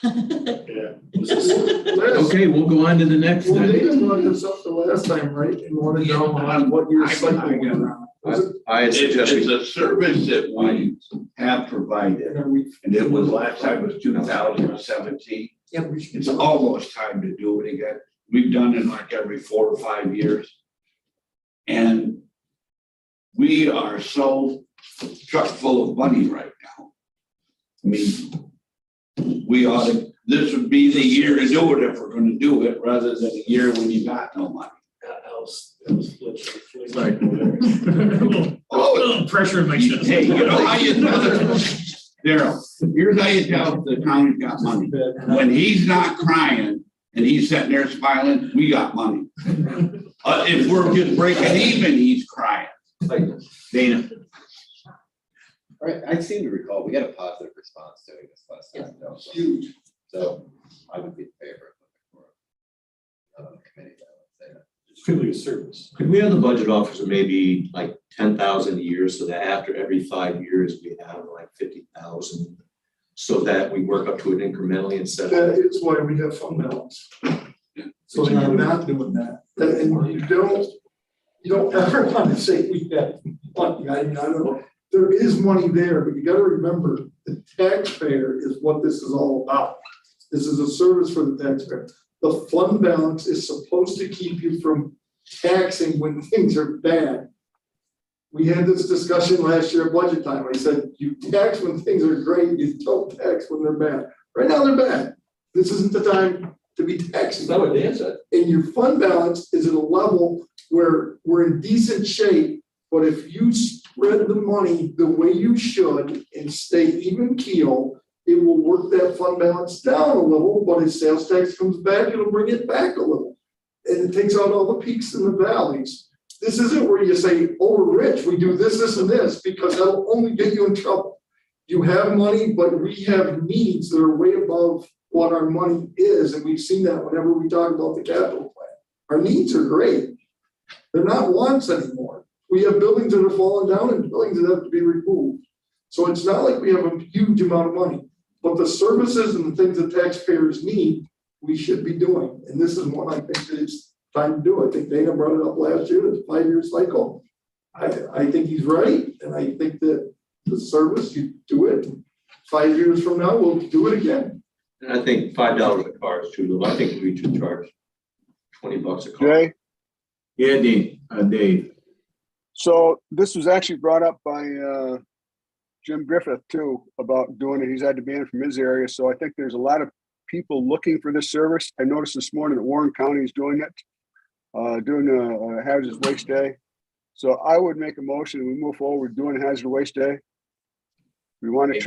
Yeah. Okay, we'll go on to the next Well, one. Dana brought this up the last time, right? And wanted to know on what your cycle went around. Was it? I had It's suggested, a service that we have provided, And are we? and it was last time was 2017. Yep. It's almost time to do it again. We've done it like every 4 or 5 years. And we are so chock full of money right now. I mean, we ought to this would be the year to do it if we're gonna do it, rather than a year when you got no money. Sorry. A little pressure in my chest. Hey, you know how you tell Daryl, here's how you tell if the county's got money. When he's not crying and he's sitting there smiling, we got money. If we're just breaking even, he's crying. Dana. Right, I seem to recall, we got a positive response doing this last time. though, so- Huge. So I would be in favor of the committee. I would say that. It's truly a service. Could we have the budget officer maybe like 10,000 a year, so that after every 5 years, we have like 50,000? So that we work up to it incrementally instead of. That is why we have fund balance. So they're not doing that. And you don't ever want to say we have money. I mean, I don't know. There is money there, but you gotta remember, the taxpayer is what this is all about. This is a service for the taxpayer. The fund balance is supposed to keep you from taxing when things are bad. We had this discussion last year at budget time. I said, you tax when things are great, you don't tax when they're bad. Right now, they're bad. This isn't the time to be taxing. That's not what Dan said. And your fund balance is at a level where we're in decent shape, but if you spread the money the way you should and stay even keel, it will work that fund balance down a little, but as sales tax comes back, it'll bring it back a little. And it takes out all the peaks and the valleys. This isn't where you say, oh, we're rich, we do this, this, and this, because that'll only get you in trouble. You have money, but we have needs that are way above what our money is, and we've seen that whenever we talk about the capital plan. Our needs are great. They're not wants anymore. We have buildings that are falling down and buildings that have to be removed. So it's not like we have a huge amount of money, but the services and the things that taxpayers need, we should be doing. And this is one I think that it's time to do. I think Dana brought it up last year, it's a 5-year cycle. I think he's right, and I think that the service, you do it. 5 years from now, we'll do it again. And I think $5 a car is too little. I think we should charge $20 a car. Jay? Yeah, Dave. So this was actually brought up by Jim Griffith too, about doing it. He's had to ban from his area. So I think there's a lot of people looking for this service. I noticed this morning that Warren County is doing it, doing a hazardous waste day. So I would make a motion, we move forward doing hazardous waste day. We want to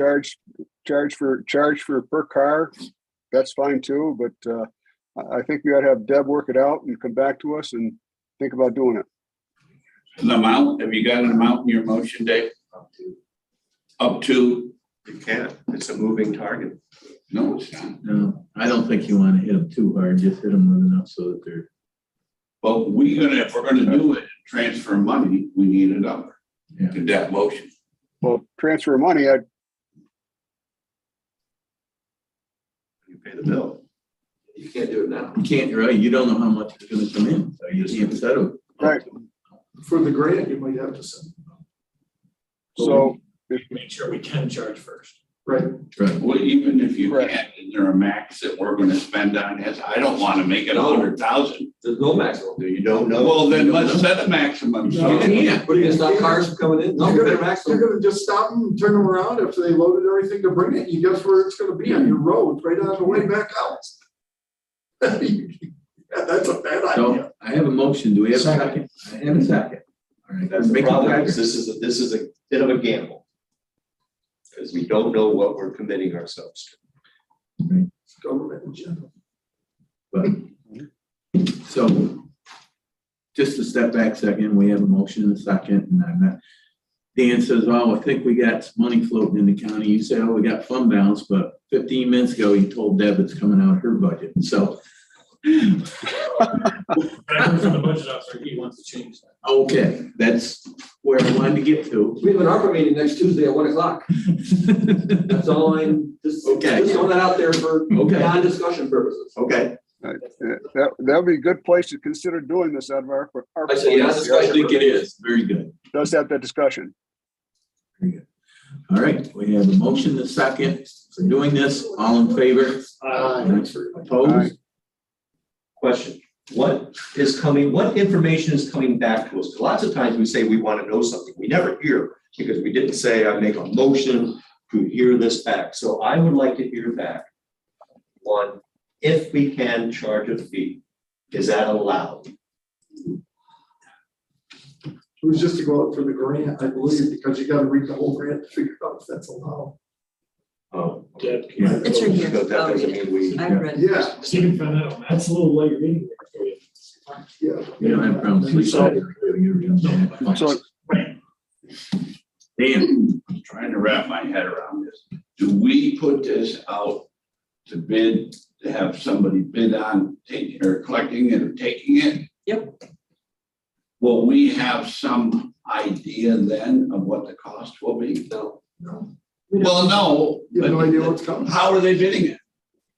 charge for per car. That's fine too, but I think we ought to have Deb work it out and come back to us and think about doing it. An amount, have you got an amount in your motion, Dave? Up to? You can't, it's a moving target. No, it's not. No, I don't think you want to hit them too hard, just hit them with enough so that they're. But if we're gonna do it, transfer money, we need a number. Yeah. To that motion. Well, transfer money, You pay the bill. You can't do it now. You can't, right, you don't know how much is gonna come in, so you can't settle. Right. For the grant, you might have to send. so Make sure we can charge first. Right. Right. Well, even if you Correct. can't, is there a max that we're gonna spend on this? I don't wanna make it 100,000. There's no maximum. You don't know. Well, then let's set a maximum. You can't. What are you gonna stop cars from coming in? No, You're we're gonna, gonna maximum. you're gonna just stop them and turn them around after they loaded everything to bring it. You guess where it's gonna be on your road, right on the way back out. Yeah, that's a bad idea. So I have a motion. Do we have a second? I have a second. All right. That's the Make it problem, better. is this is a bit of a gamble. Because we don't know what we're committing ourselves to. Government in general. But, so, just to step back a second, we have a motion in a second, and I'm not, Dan says, oh, I think we got some money floating in the county. You say, oh, we got fund balance, but 15 minutes ago, you told Deb it's coming out of her budget, so. But I heard from the budget officer, he wants to change that. Okay, that's where I wanted to get to. We have an ARPA meeting next Tuesday at 1:00. That's all I'm, just throwing that out there for non-discussion purposes. Okay. that would be a good place to consider doing this out of our. I say yes, I think it is, very good. Does have that discussion. Very good. All right, we have a motion, a second for doing this. All in favor? Opposed? Question, what information is coming back to us? Lots of times we say we want to know something. We never hear because we didn't say I make a motion to hear this back. So I would like to hear back. One, if we can charge a fee, is that allowed? It was just to go out for the grant, I believe, because you gotta read the whole grant to figure out if that's allowed. Oh. It's right here. Because that doesn't mean we. I read. Yeah, So you can find out, that's a little light reading there for you. yeah. You don't have problems. So Dan, I'm trying to wrap my head around this. Do we put this out to bid, to have somebody bid on taking or collecting it or taking it? Yep. Will we have some idea then of what the cost will be? No. We don't- Well, no. You have no but idea what's coming. How are they bidding it?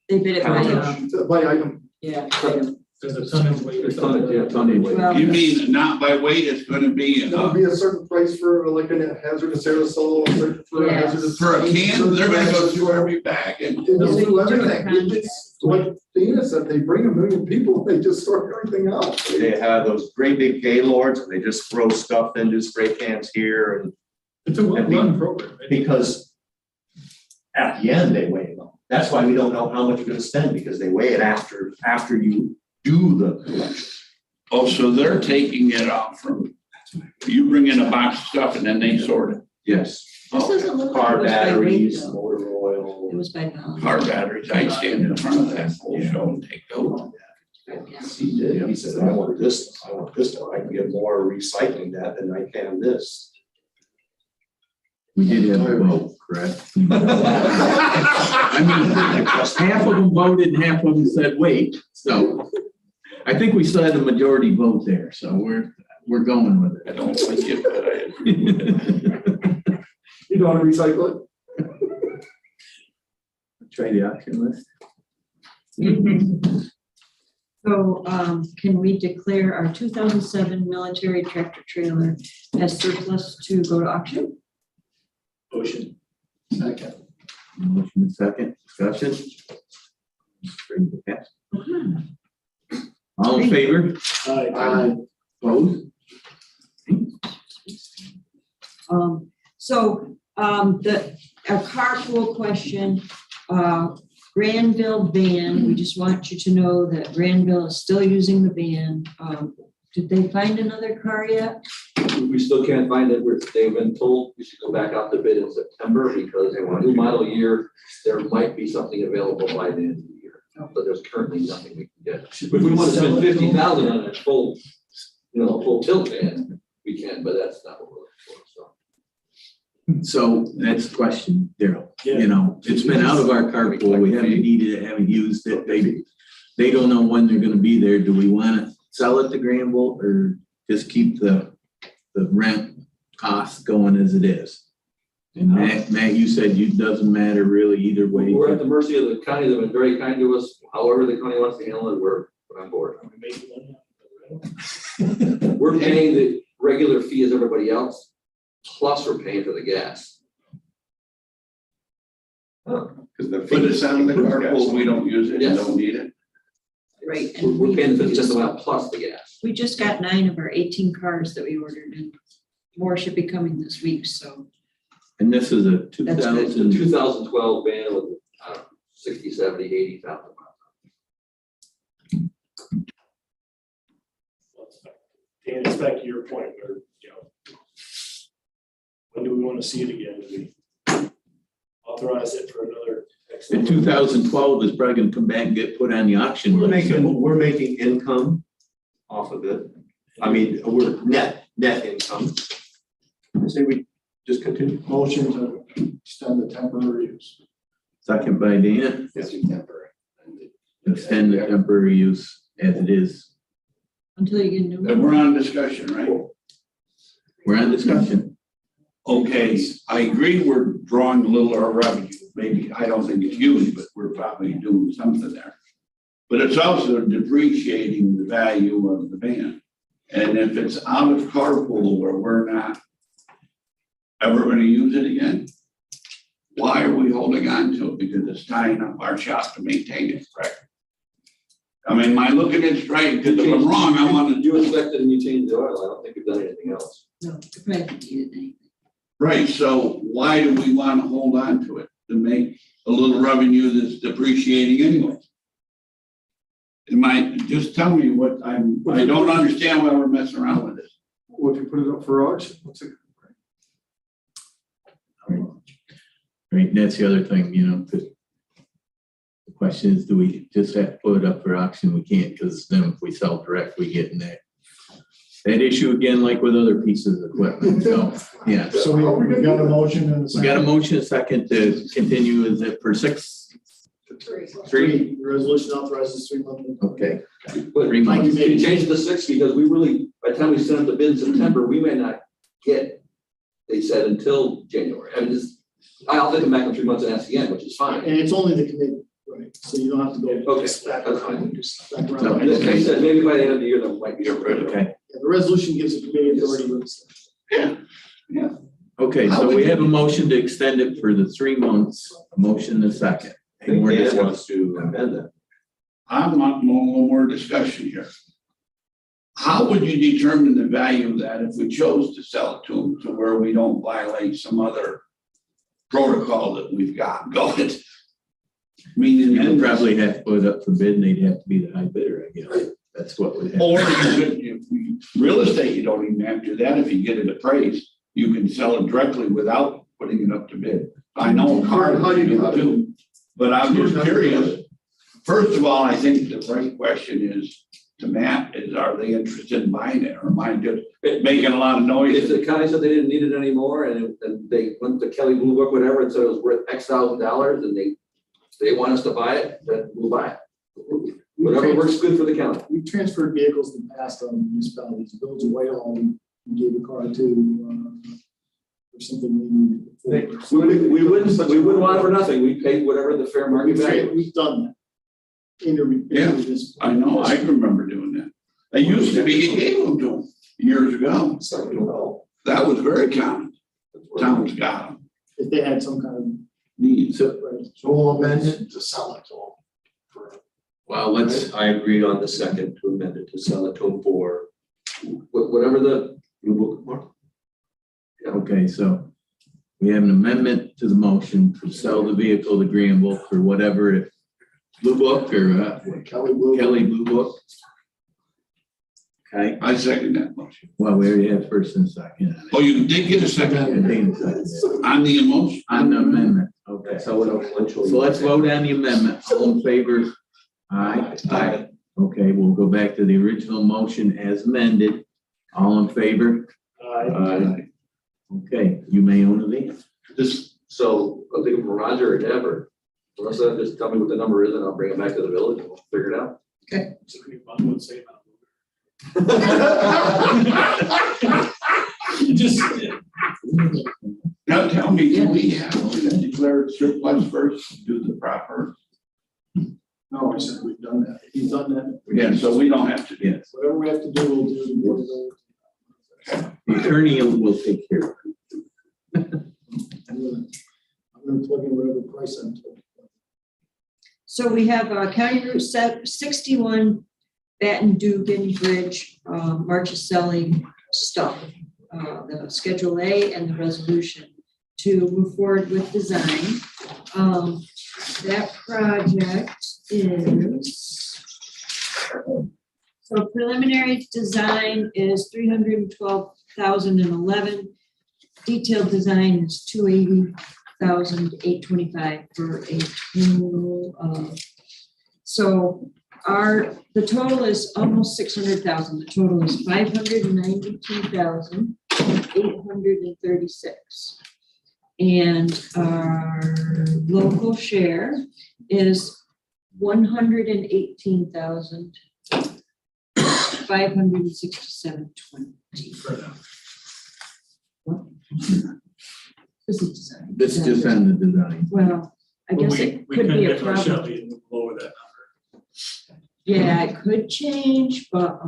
They bid it by, By item. yeah. There's a ton of weight. There's tonnage, yeah, tonnage. Well, You mean not by weight, it's gonna be, There'll be a certain price for like a hazardous aerosol, a certain for a Yes. hazardous. for a can, they're gonna go through every bag and, They Yes, just do we do a everything. contract. It's like Dana said, they bring 1 million people, they just sort everything out. They have those great big gaylords and they just throw stuff into spray cans here and It's a well-run program. right? because at the end, they weigh it all. That's why we don't know how much you're gonna spend, because they weigh it after you do the collection. oh, so they're taking it off from, you bring in a box of stuff and then they sort it. Yes. This doesn't look like it Car was by weight, batteries, though. motor oil. It was by gallon. Car batteries, I stand in front of that whole show and take those. He did, he said, I want this, I can get more recycling that than I can this. we did have a vote, correct? I mean, half of them voted and half of them said wait, so I think we still had the majority vote there, so we're going with I it. don't like it, but I agree with it. You don't want to recycle it? Try the auction list. So, can we declare our 2007 military tractor trailer as surplus to go to auction? Ocean. Second. Motion and second, discussion. Bring the pass. All in favor? Aye. Opposed? A carpool question, Granville van, we just want you to know that Granville is still using the van. Did they find another car yet? We still can't find it. They've been told we should go back out to bid in September because they want a new model year. There might be something available by the end of the year, but there's currently nothing we can get. If we want to spend 50,000 on a full, full tilt van, we can, but that's not what we're looking for, so. So that's the question, Daryl. It's been out of our carpool. We haven't needed it, haven't used it. They don't know when they're gonna be there. Do we wanna sell it to Granville or just keep the rent cost going as it is? And Matt, you said it doesn't matter really either way. We're at the mercy of the county. They've been very kind to us. However the county wants to handle it, we're on board. We're paying the regular fee as everybody else, plus we're paying for the gas. Because the. But it's on the carpool, we don't use it, we Yes. don't need it. Right. We're paying the system out plus the gas. We just got 9 of our 18 cars that we ordered, and more should be coming this week, so. And this is a That's good. It's a 2000, 2012 van with 60, 70, 80,000 miles. Dan, it's back to your point where, when do we want to see it again? Do we authorize it for another? the 2012 is probably gonna come back and get put on the auction We're list. making income off of it. I mean, we're net income. I say we just continue. Motion to extend the temporary use. Second by Dana, It's temporary. extend the temporary use as it is. Until you get a new And one. we're on discussion, right? We're on discussion. Okay, I agree we're drawing a little of our revenue. Maybe, I don't think it's huge, but we're probably doing something there. But it's also depreciating the value of the van. And if it's out of carpool where we're not ever gonna use it again, why are we holding on to it? Because it's tying up our shop to maintain it, correct? I mean, am I looking at it straight? Because if I'm wrong, I want to You inspected and you changed the oil. I don't think we've done anything else. No, we probably haven't needed anything. Right, so why do we want to hold on to it? to make a little revenue that's depreciating anyway. Just tell me what I don't understand why we're messing around with this. Well, if you put it up for auction, what's it? Right, that's the other thing, you know, the question is, do we just have to put it up for auction? We can't, because then if we sell direct, we get in that issue again, like with other pieces of equipment, so, yeah. So we got a motion and a We second. got a motion, a second to continue, is it for 6? 3? The resolution authorizes 3 months. Okay. But 3 months. you can change it to 6 because we really, by the time we send up the bid in September, we may not get, they said, until January. I mean, I'll take them back in 3 months and ask again, which is fine. And it's only the committee, right? So you don't have to go. Okay, back that's around. fine. Just back around. So- And as I said, maybe by the end of the year, there might be a Okay. Yeah, the resolution gives the committee authority to. Okay, so we have a motion to extend it for the 3 months, a motion and a second. Any more discussion? to amend that. I want a little more discussion here. How would you determine the value of that if we chose to sell it to them to where we don't violate some other protocol that we've got going? Meaning. You would probably have to put it up for bid and they'd have to be the high bidder, I guess. That's what would happen. Or real estate, you don't even have to do that. If you get it appraised, you can sell it directly without putting it up to bid. I know cars How do you do that? do, but I'm just curious. First of all, I think the right question is to Matt is, are they interested in buying it, or am I just making a lot of noise? If the county said they didn't need it anymore and they went to Kelly Blue Book, whatever, and said it was worth X thousand dollars and they want us to buy it, then we'll buy it. Whatever works good for the county. We transferred vehicles in the past on municipalities, Village of Whitehall, we gave a car to, or something. We wouldn't want it for nothing. We paid whatever the fair market value. We've done that. Yeah, I know, I remember doing that. They used to be, you gave them to them years ago. That was very common. Towns got them. If they had some kind of Needs. right. So we'll amend it to sell it to them. Well, let's, I agree on the second to amend it to sell it to them for. Whatever the, Blue Book mark. okay, so we have an amendment to the motion to sell the vehicle to Granville for whatever, if Blue Book or Kelly Blue. Kelly Blue Book. Okay, I second that motion. well, we already have first and second. Oh, you did get a second on the emotion? On the amendment, okay. That's how it eventually. So let's vote on the amendment. All in favor? Aye. Aye. Okay, we'll go back to the original motion as amended. All in favor? Aye. Okay, you may own a vehicle. so I'll take it from Roger or Deb or Melissa, just tell me what the number is and I'll bring it back to the village and we'll figure it out. So can you bump one say about Just, Now tell me, do we have to declare it surplus first, do the proper? No, I said we've done that. He's done that. Yeah, so we don't have to do it. Whatever we have to do, we'll do. The attorney will take care of it. I'm gonna plug in whatever price I'm told. So we have County Route 61, Baton Dugan Bridge, Marchicelli stuff, the Schedule A and the resolution to move forward with design. That project is, so preliminary design is 312,011. Detailed design is 280,825 for a total of, so the total is almost 600,000. The total is 592,836. And our local share is 118,567.20. This is design. This is just on the design. Well, I well, guess we it could be a get our problem. Shelby and lower that number. Yeah, it could change, but I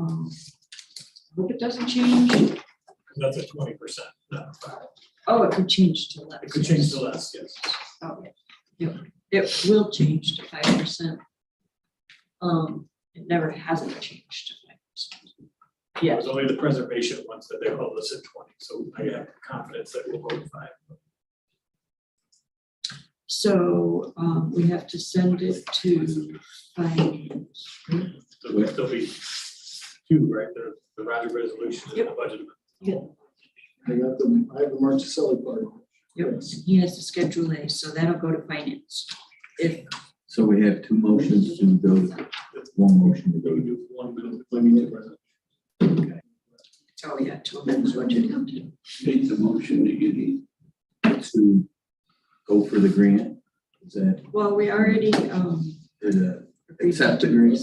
hope it doesn't change. That's at 20%, not 5. Oh, it could change to less. It could change to less, yes. Oh, yeah. It will change to 5%. It never hasn't changed to 5%. It Yeah, was only the preservation ones that they held us at 20, so I have confidence that we'll go to 5. So, we have to send it to finance. There'll be two, right? The Roger resolution and the budget amendment. I have the Marchicelli part. Yep, he has the Schedule A, so that'll go to finance. If, So we have two motions to go, one motion to go. We do one minute. Let me get rid of it. oh yeah, to amend the budget. Make the motion to get it. To go for the grant, is that, Well, we already, accept the grant?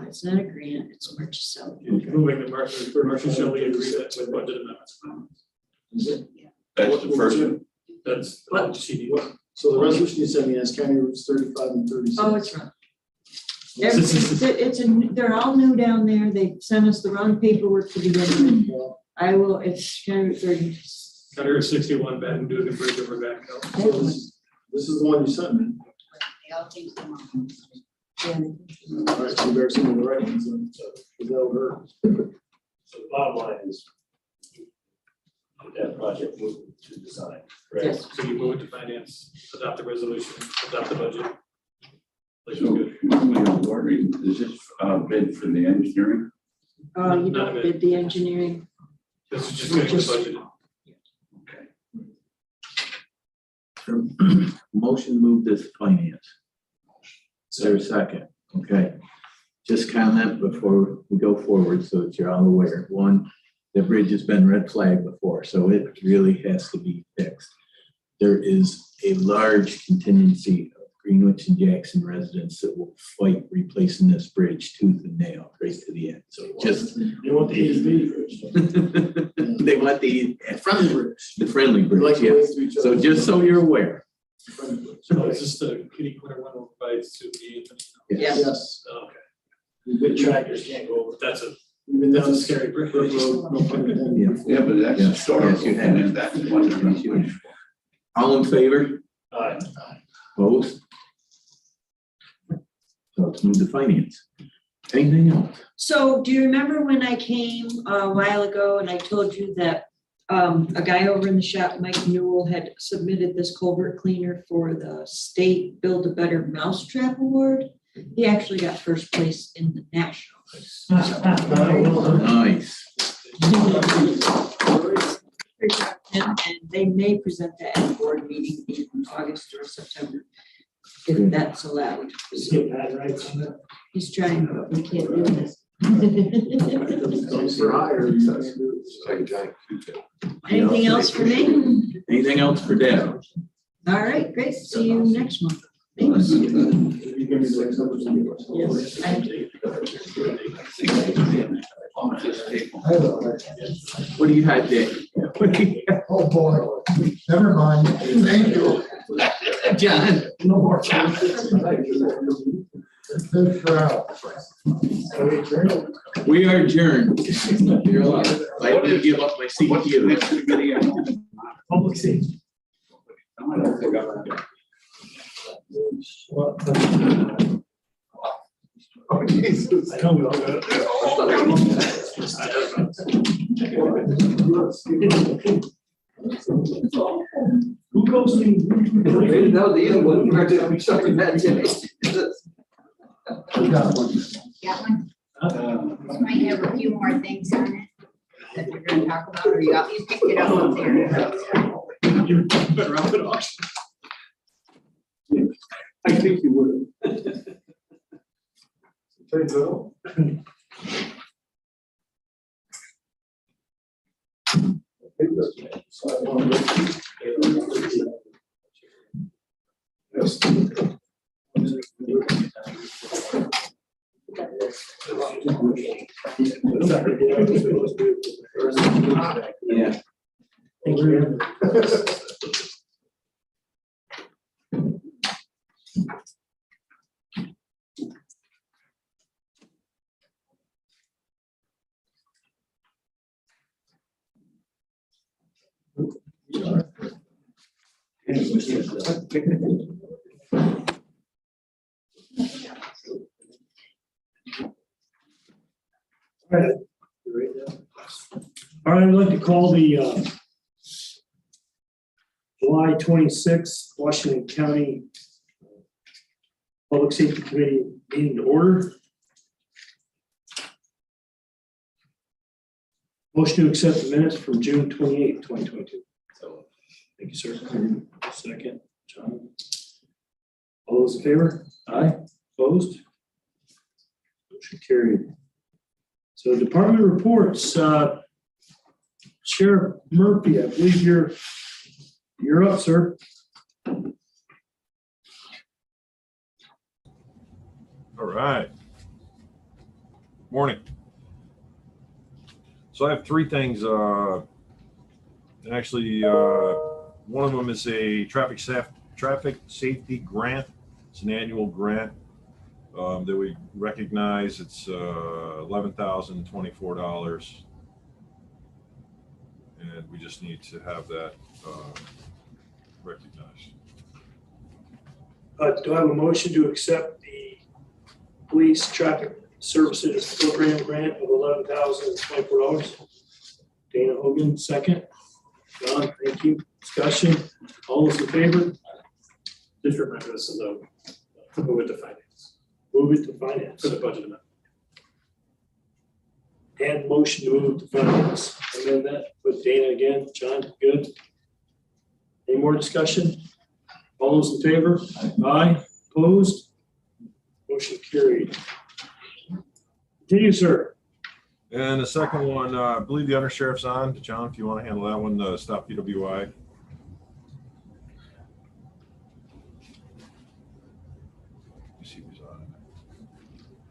It's not a grant, it's a Marchicelli. Moving the Marshall Shelley agreement with budget amendments. That's the first one. That's what she needs. So the resolution you sent me has county routes 35 and 36. Oh, it's wrong. They're all new down there. They sent us the wrong paperwork to begin with. I will, it's kind of 30. Cutter 61 Baton Dugan Bridge over Baton Hill. So this is the one you sent me. They all think so. All right, so there's some of the right ones, and that'll hurt. So the bottom line is that project moved to design, correct? Yes. So you move it to finance, adopt the resolution, adopt the budget. Like you're good. Is this bid for the engineering? You None don't of it. bid the engineering. This is just getting the budget. Motion moved this to finance. Is there a second? Okay. Just comment before we go forward so that you're all aware. One, the bridge has been red flagged before, so it really has to be fixed. There is a large contingency of Greenwich and Jackson residents that will fight replacing this bridge tooth and nail right to the end. So just. You want the ESB bridge. They want the Friendly bridge. the friendly Like bridge, to yes. wave to each So other. just so you're aware. Friendly bridge. So is this the kitty corner one provides to the? Yeah. Yes. Okay, Big tractors can't go over. that's a Even That's down a scary bridge. Brook Road, no pun intended. Yeah. Yeah, but that's Yes, historical. yes, you have. And that's one of the. All in favor? Aye. Opposed? So let's move to finance. Anything else? So do you remember when I came a while ago and I told you that a guy over in the shop, Mike Newell, had submitted this culvert cleaner for the state Build a Better Mousetrap Award? He actually got first place in the national. Nice. And they may present that at the board meeting in August or September, if that's allowed. So he's trying, but we can't do this. For hire. Anything else for me? Anything else for Deb? All right, great. See you next month. Thanks. Yes, I do. What do you have, Dick? Oh, boy, never mind, thank you. John? No more. Good crowd. We are adjourned. You're allowed. I have to give up my seat What's to the you. next committee after? Public safety. Oh, Jesus. I know we all got Who goes to? No, the other one, we're gonna be something that, Jimmy. I got one. Got one? This might have a few more things on it that we're gonna talk about, or you picked it up there. you better off at auction. I think you would. Turns out. Yeah. All right, I'd like to call the July 26th, Washington County Public Safety Committee meeting to order. Motion to accept the minutes from June 28th, 2022. So, Thank you, sir. Second, John. All those in favor? Aye. Opposed? Motion carried. So department reports, Sheriff Murphy, I believe you're up, sir. All right. Morning. So I have three things. Actually, one of them is a traffic safety grant. It's an annual grant that we recognize. It's $11,024, and we just need to have that recognized. Do I have a motion to accept the police traffic services program grant of $11,024? Dana Hogan, second. John, thank you. Discussion. All those in favor? Just remember this is a, move it to finance, Move it to finance. for the budget amendment. And motion to move to finance. Amend that with Dana again. John, good. Any more discussion? All those in favor? Aye. Opposed? Motion carried. Continue, sir. And the second one, I believe the undersheriff's on. John, if you want to handle that one, stop PWI. See who's on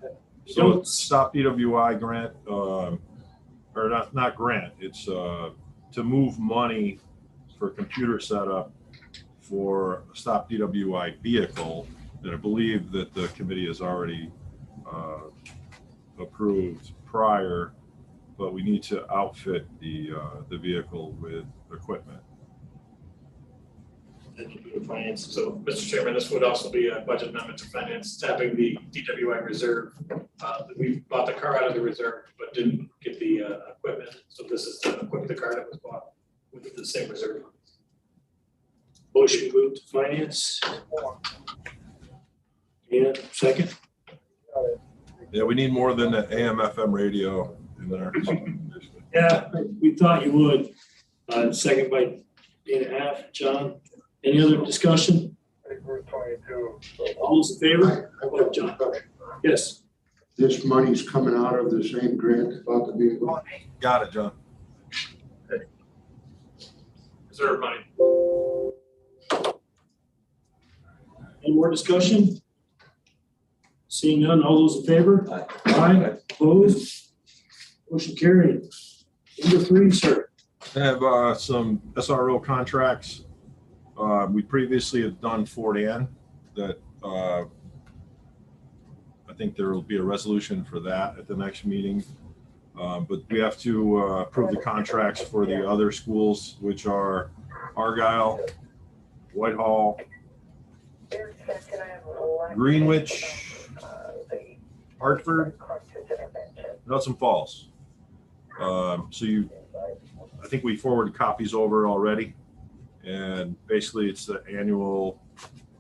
it. So stop PWI grant, or not grant, it's to move money for computer setup for a stop DWI vehicle that I believe that the committee has already approved prior, but we need to outfit the vehicle with equipment. Finance. So, Mr. Chairman, this would also be a budget amendment to finance, tapping the DWI reserve. We bought the car out of the reserve, but didn't get the equipment. So this is to equip the car that was bought with the same reserve. Motion moved to finance. Dana, second. Yeah, we need more than the AM FM radio in there. Yeah, we thought you would. Second by Dana Half. John, any other discussion? All those in favor? John. Yes. This money's coming out of the same grant about the vehicle. Got it, John. Reserve money. Any more discussion? Seeing none, all those in favor? Aye. Opposed? Motion carried. Number 3, sir. I have some SRO contracts. We previously have done Fort Ann that I think there will be a resolution for that at the next meeting. But we have to approve the contracts for the other schools, which are Argyle, Whitehall, Greenwich, Hartford, Hudson Falls. I think we forwarded copies over already. And basically it's the annual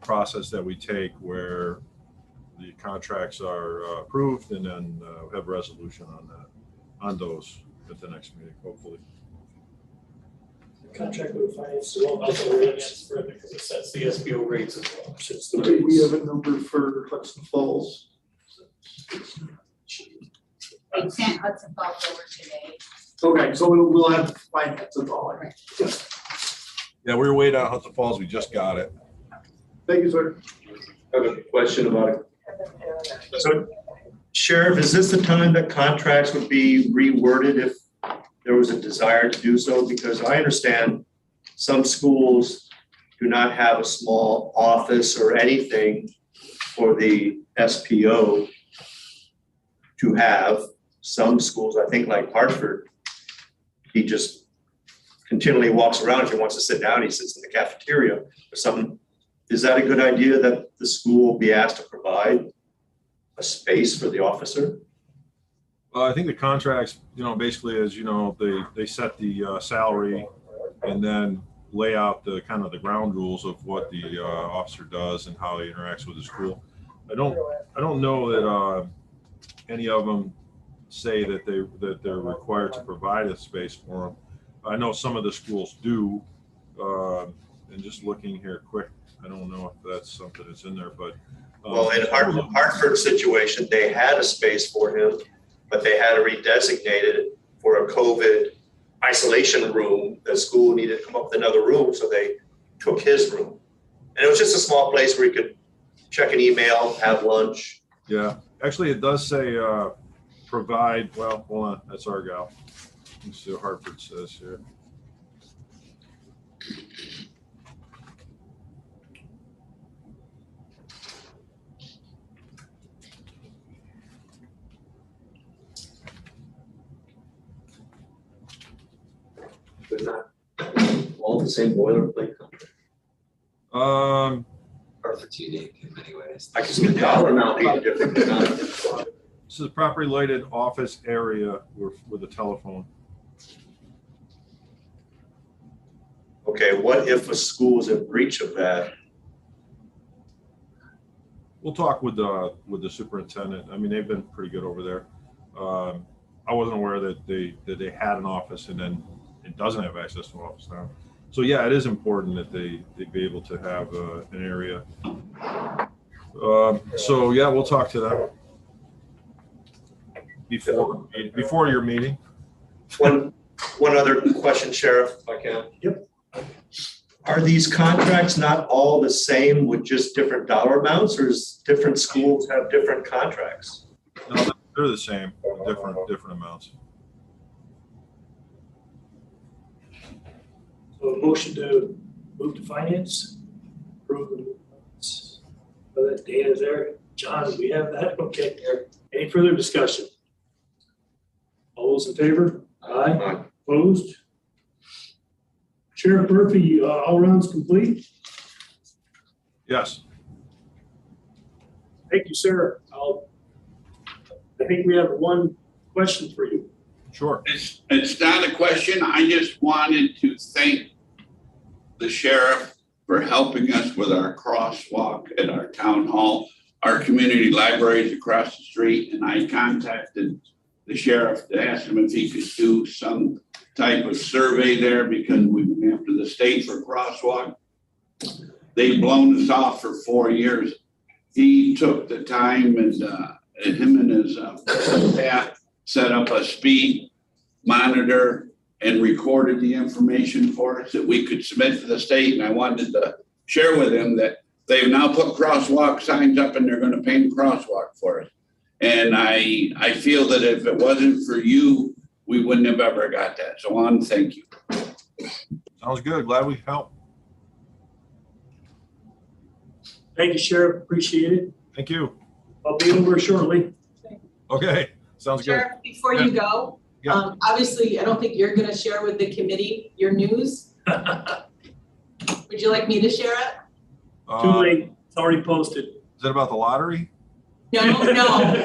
process that we take where the contracts are approved and then have resolution on those at the next meeting, hopefully. Contract with finance. Also, because it sets the SBO rates as well. Sets the Do we rates. have a number for Hudson Falls? I sent Hudson Falls over today. Okay, so we'll have finance and all. Right. Yes. Yeah, we were waiting on Hudson Falls. We just got it. Thank you, sir. I have a question about it. So Sheriff, is this the time that contracts would be reworded if there was a desire to do so? Because I understand some schools do not have a small office or anything for the SPO to have. Some schools, I think like Hartford, he just continually walks around. If he wants to sit down, he sits in the cafeteria or something. Is that a good idea that the school will be asked to provide a space for the officer? I think the contracts, basically, as you know, they set the salary, and then lay out the kind of the ground rules of what the officer does and how he interacts with the school. I don't know that any of them say that they're required to provide a space for them. I know some of the schools do, and just looking here quick, I don't know if that's something that's in there, but. Well, in Hartford's situation, they had a space for him, but they had to redesignate it for a COVID isolation room. The school needed to come up with another room, so they took his room. And it was just a small place where he could check an email, have lunch. Yeah, actually, it does say provide, well, hold on, that's our gal. Let's see what Hartford says here. They're not all the same boilerplate. Hartford's unique in many ways. I can see the dollar amount being different. This is a properly lighted office area with a telephone. Okay, what if a school is in breach of that? We'll talk with the superintendent. I mean, they've been pretty good over there. I wasn't aware that they had an office and then it doesn't have access to an office now. So yeah, it is important that they be able to have an area. So yeah, we'll talk to them before your meeting. One other question, Sheriff, if I can. Yep. Are these contracts not all the same with just different dollar amounts, or is different schools have different contracts? No, they're the same, different amounts. So a motion to move to finance, approve the movements. Dana's there. John, we have that? Okay. Any further discussion? All those in favor? Aye. Opposed? Sheriff Murphy, all rounds complete? Yes. Thank you, sir. I think we have one question for you. Sure. It's not a question. I just wanted to thank the sheriff for helping us with our crosswalk at our town hall. Our community library is across the street, and I contacted the sheriff to ask him if he could do some type of survey there because we went after the state for crosswalk. They've blown us off for 4 years. He took the time and him and his staff set up a speed monitor and recorded the information for us that we could submit to the state. And I wanted to share with him that they've now put crosswalk signs up and they're going to paint crosswalk for us. And I feel that if it wasn't for you, we wouldn't have ever got that. So on, thank you. Sounds good. Glad we helped. Thank you, Sheriff. Appreciate it. Thank you. I'll be over shortly. Okay, sounds good. Sheriff, before you go, Yeah. Obviously, I don't think you're gonna share with the committee your news. Would you like me to share it? Too late. It's already posted. Is it about the lottery? No,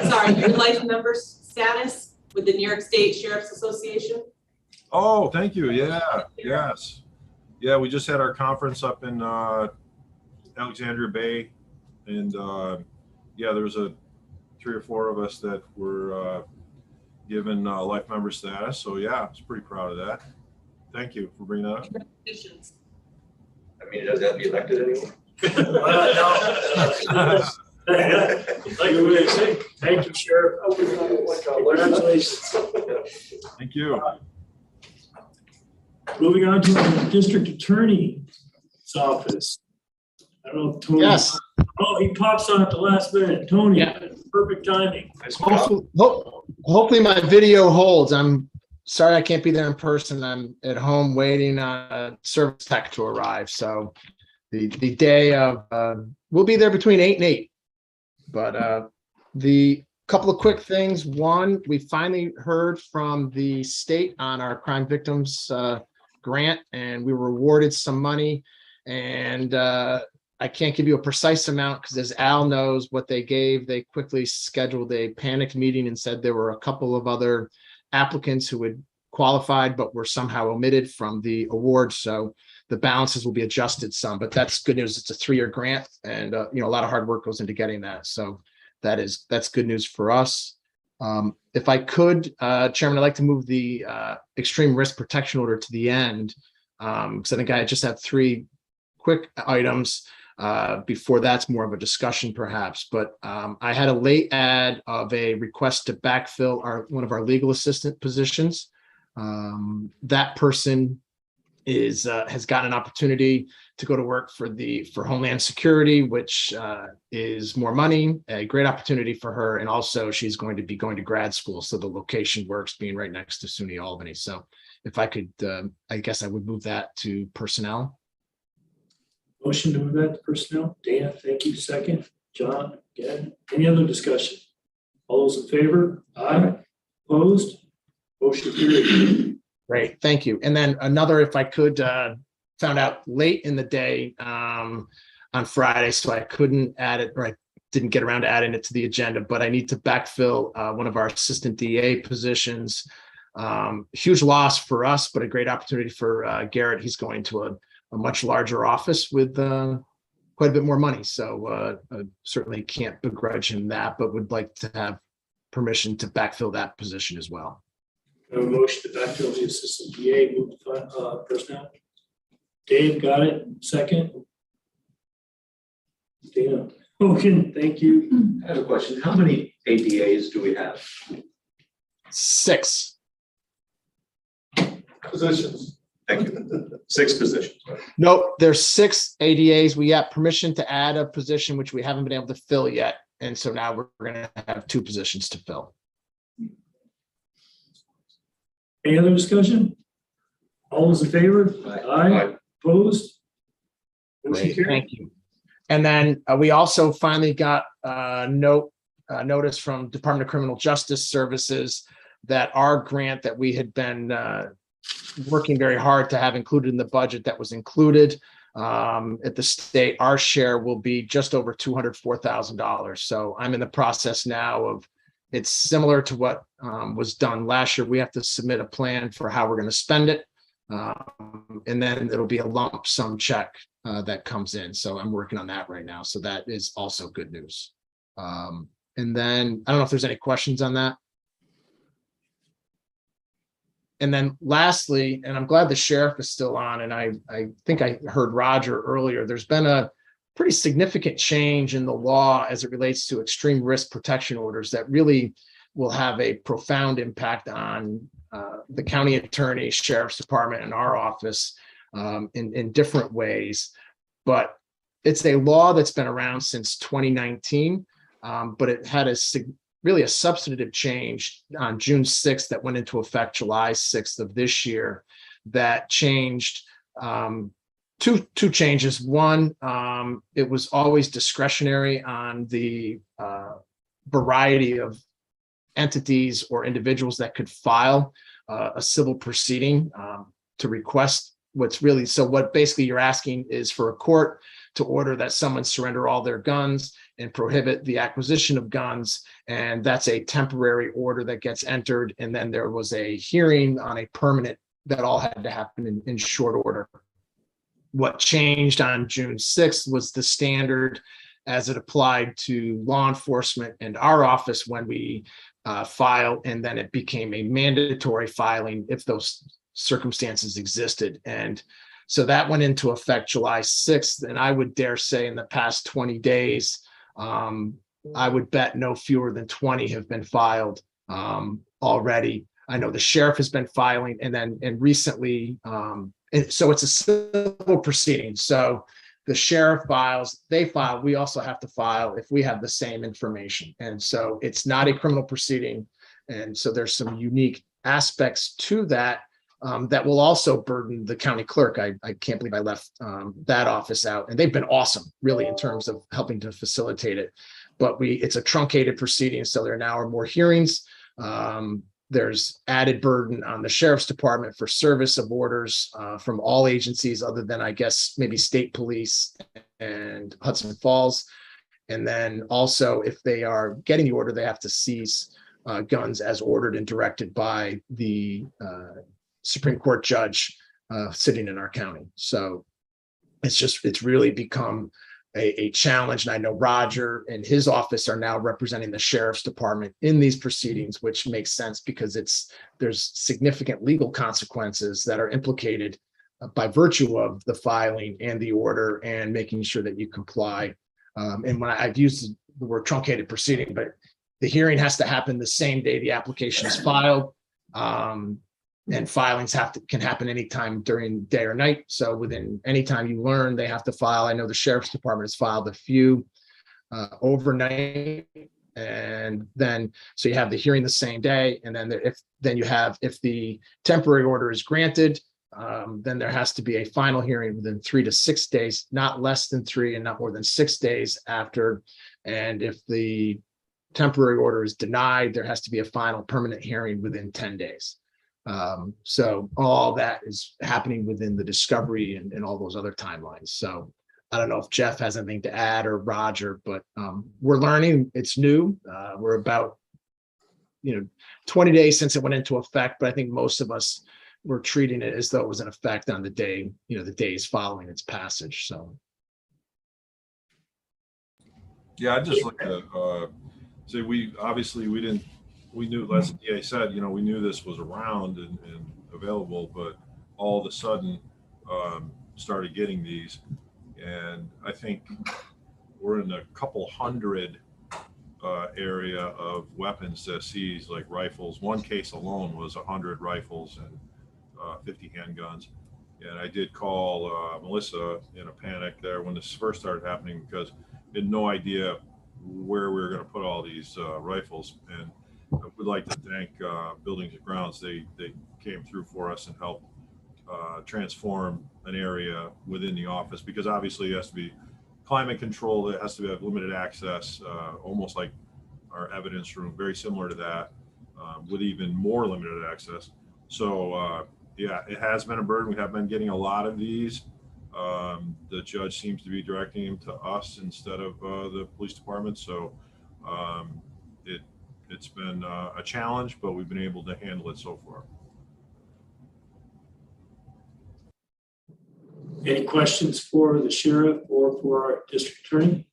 sorry, your life member status with the New York State Sheriff's Association. Oh, thank you. Yeah, yes. Yeah, we just had our conference up in Alexandria Bay. And yeah, there was 3 or 4 of us that were given life member status. So yeah, I was pretty proud of that. Thank you for bringing that up. Congratulations. I mean, does that have to be elected anymore? Like what I say, thank you, Sheriff. Congratulations. Thank you. Moving on to the district attorney's office. I don't know if Tony. Yes. Oh, he pops on at the last minute. Tony, Yeah. perfect timing. Hopefully my video holds. I'm sorry I can't be there in person. I'm at home waiting on a service tech to arrive. So the day of, we'll be there between 8 and 8. But the couple of quick things. One, we finally heard from the state on our crime victims grant, and we were awarded some money. And I can't give you a precise amount because, as Al knows, what they gave, they quickly scheduled a panic meeting and said there were a couple of other applicants who had qualified but were somehow omitted from the award. So the balances will be adjusted some, but that's good news. It's a 3-year grant and, a lot of hard work goes into getting that. So that's good news for us. If I could, Chairman, I'd like to move the extreme risk protection order to the end. Because I think I just have 3 quick items. Before that's more of a discussion perhaps, but I had a late ad of a request to backfill one of our legal assistant positions. That person has gotten an opportunity to go to work for Homeland Security, which is more money, a great opportunity for her, and also she's going to be going to grad school, so the location works, being right next to SUNY Albany. So if I could, I guess I would move that to personnel. Motion to move that to personnel. Dana, thank you. Second. John, again. Any other discussion? All those in favor? Aye. Opposed? Motion carried. Great, thank you. And then another, if I could, found out late in the day on Friday, so I couldn't add it, or I didn't get around to adding it to the agenda, but I need to backfill one of our assistant DA positions. Huge loss for us, but a great opportunity for Garrett. He's going to a much larger office with quite a bit more money. So I certainly can't begrudge him that, but would like to have permission to backfill that position as well. A motion to backfill the assistant DA, move to personnel. Dave, got it. Second. Dana, Hogan, thank you. I have a question. How many ADAs do we have? 6 Positions. Thank you. 6 positions. Nope, there's 6 ADAs. We got permission to add a position, which we haven't been able to fill yet. And so now we're going to have 2 positions to fill. Any other discussion? All those in favor? Aye. Opposed? Motion Great, carried. thank you. And then we also finally got a notice from Department of Criminal Justice Services that our grant that we had been working very hard to have included in the budget, that was included at the state, our share will be just over $204,000. So I'm in the process now of, it's similar to what was done last year. We have to submit a plan for how we're going to spend it. And then it'll be a lump sum check that comes in. So I'm working on that right now. So that is also good news. And then I don't know if there's any questions on that. And then lastly, and I'm glad the sheriff is still on, and I think I heard Roger earlier, there's been a pretty significant change in the law as it relates to extreme risk protection orders that really will have a profound impact on the county attorney, sheriff's department, and our office in different ways. But it's a law that's been around since 2019, but it had really a substantive change on June 6th that went into effect July 6th of this year that changed two changes. One, it was always discretionary on the variety of entities or individuals that could file a civil proceeding to request what's really, so what basically you're asking is for a court to order that someone surrender all their guns and prohibit the acquisition of guns. And that's a temporary order that gets entered. And then there was a hearing on a permanent that all had to happen in short order. What changed on June 6th was the standard as it applied to law enforcement and our office when we file, and then it became a mandatory filing if those circumstances existed. And so that went into effect July 6th. And I would dare say in the past 20 days, I would bet no fewer than 20 have been filed already. I know the sheriff has been filing, and recently, and so it's a civil proceeding. So the sheriff files, they file, we also have to file if we have the same information. And so it's not a criminal proceeding. And so there's some unique aspects to that that will also burden the county clerk. I can't believe I left that office out, and they've been awesome really in terms of helping to facilitate it. But it's a truncated proceeding. So there now are more hearings. There's added burden on the sheriff's department for service of orders from all agencies other than, I guess, maybe state police and Hudson Falls. And then also if they are getting the order, they have to seize guns as ordered and directed by the Supreme Court judge sitting in our county. So it's really become a challenge. And I know Roger and his office are now representing the sheriff's department in these proceedings, which makes sense because there's significant legal consequences that are implicated by virtue of the filing and the order and making sure that you comply. And when I've used the word truncated proceeding, but the hearing has to happen the same day the application is filed. And filings can happen anytime during day or night. So within any time you learn, they have to file. I know the sheriff's department has filed a few overnight, and then so you have the hearing the same day. And then if the temporary order is granted, then there has to be a final hearing within 3 to 6 days, not less than 3 and not more than 6 days after. And if the temporary order is denied, there has to be a final permanent hearing within 10 days. So all that is happening within the discovery and all those other timelines. So I don't know if Jeff has anything to add or Roger, but we're learning. It's new. We're about 20 days since it went into effect, but I think most of us were treating it as though it was in effect on the day, the days following its passage. So Yeah, I just like to say we knew, as the DA said, we knew this was around and available, but all of a sudden started getting these. And I think we're in a couple hundred area of weapons to seize, like rifles. One case alone was 100 rifles and 50 handguns. And I did call Melissa in a panic there when this first started happening because I had no idea where we were going to put all these rifles. And I would like to thank Buildings and Grounds. They came through for us and helped transform an area within the office, because obviously it has to be climate controlled. It has to have limited access, almost like our evidence room, very similar to that, with even more limited access. So yeah, it has been a burden. We have been getting a lot of these. The judge seems to be directing them to us instead of the police department. So it's been a challenge, but we've been able to handle it so far. Any questions for the sheriff or for our district attorney?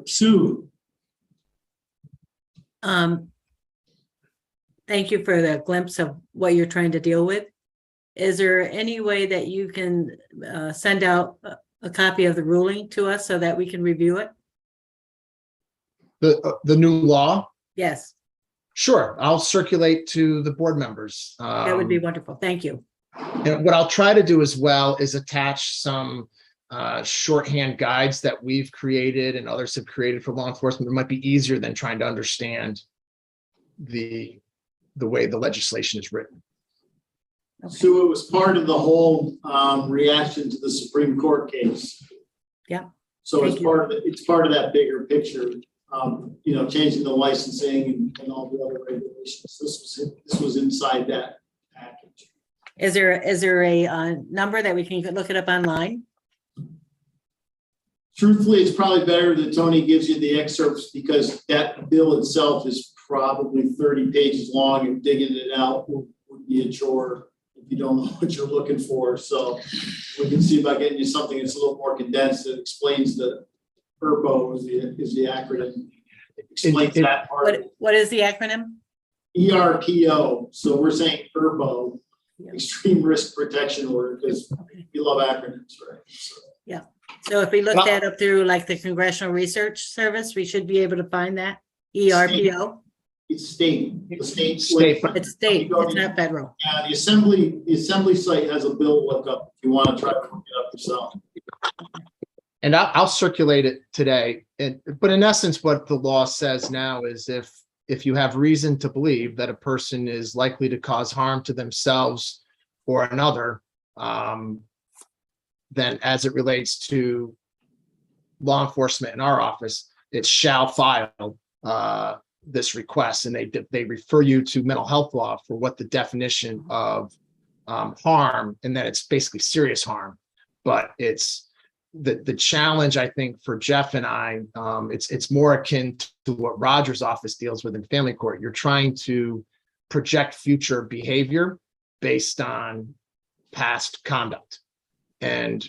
Sue. Thank you for the glimpse of what you're trying to deal with. Is there any way that you can send out a copy of the ruling to us so that we can review it? The new law? Yes. Sure, I'll circulate to the board members. That would be wonderful. Thank you. And what I'll try to do as well is attach some shorthand guides that we've created and others have created for law enforcement. It might be easier than trying to understand the way the legislation is written. Okay. So it was part of the whole reaction to the Supreme Court case. Yeah. So it's part of that bigger picture. Changing the licensing and all the other regulations. This was inside that package. Is there a number that we can look it up online? Truthfully, it's probably better that Tony gives you the excerpts, because that bill itself is probably 30 pages long, and digging it out would be a chore if you don't know what you're looking for. So we can see about getting you something that's a little more condensed that explains the ERPO is the acronym. It explains that part. What is the acronym? ERPO. So we're saying ERPO, Extreme Risk Protection Order, because we love acronyms, right? Yeah. So if we look that up through like the Congressional Research Service, we should be able to find that ERPO. It's state. The state. It's state. It's not federal. Yeah, the assembly site has a bill lookup if you want to try to look it up yourself. And I'll circulate it today. But in essence, what the law says now is if you have reason to believe that a person is likely to cause harm to themselves or another, then as it relates to law enforcement in our office, it shall file this request, and they refer you to mental health law for what the definition of harm, and then it's basically serious harm. But it's the challenge, I think, for Jeff and I, it's more akin to what Roger's office deals with in family court. You're trying to project future behavior based on past conduct. And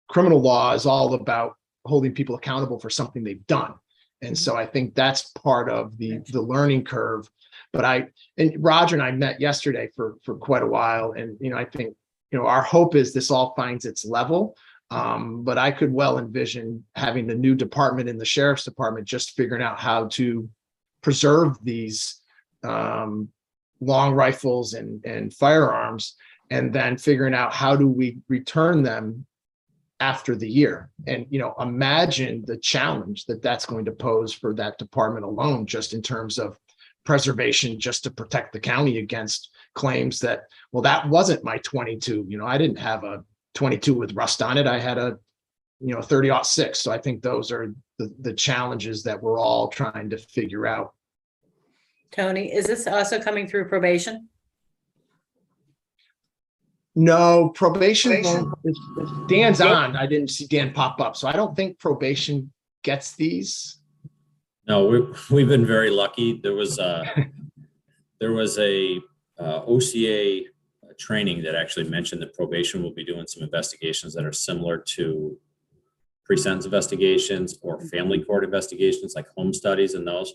criminal law is all about holding people accountable for something they've done. And so I think that's part of the learning curve. But Roger and I met yesterday for quite a while. And, I think, our hope is this all finds its level. But I could well envision having the new department in the sheriff's department just figuring out how to preserve these long rifles and firearms, and then figuring out how do we return them after the year. And, imagine the challenge that that's going to pose for that department alone, just in terms of preservation, just to protect the county against claims that, well, that wasn't my 22. I didn't have a 22 with rust on it. I had a 30-06. So I think those are the challenges that we're all trying to figure out. Tony, is this also coming through probation? No, probation. If Dan's on. I didn't see Dan pop up, so I don't think probation gets these. No, we've been very lucky. There was a OCA training that actually mentioned that probation will be doing some investigations that are similar to pre-sentence investigations or family court investigations, like home studies and those.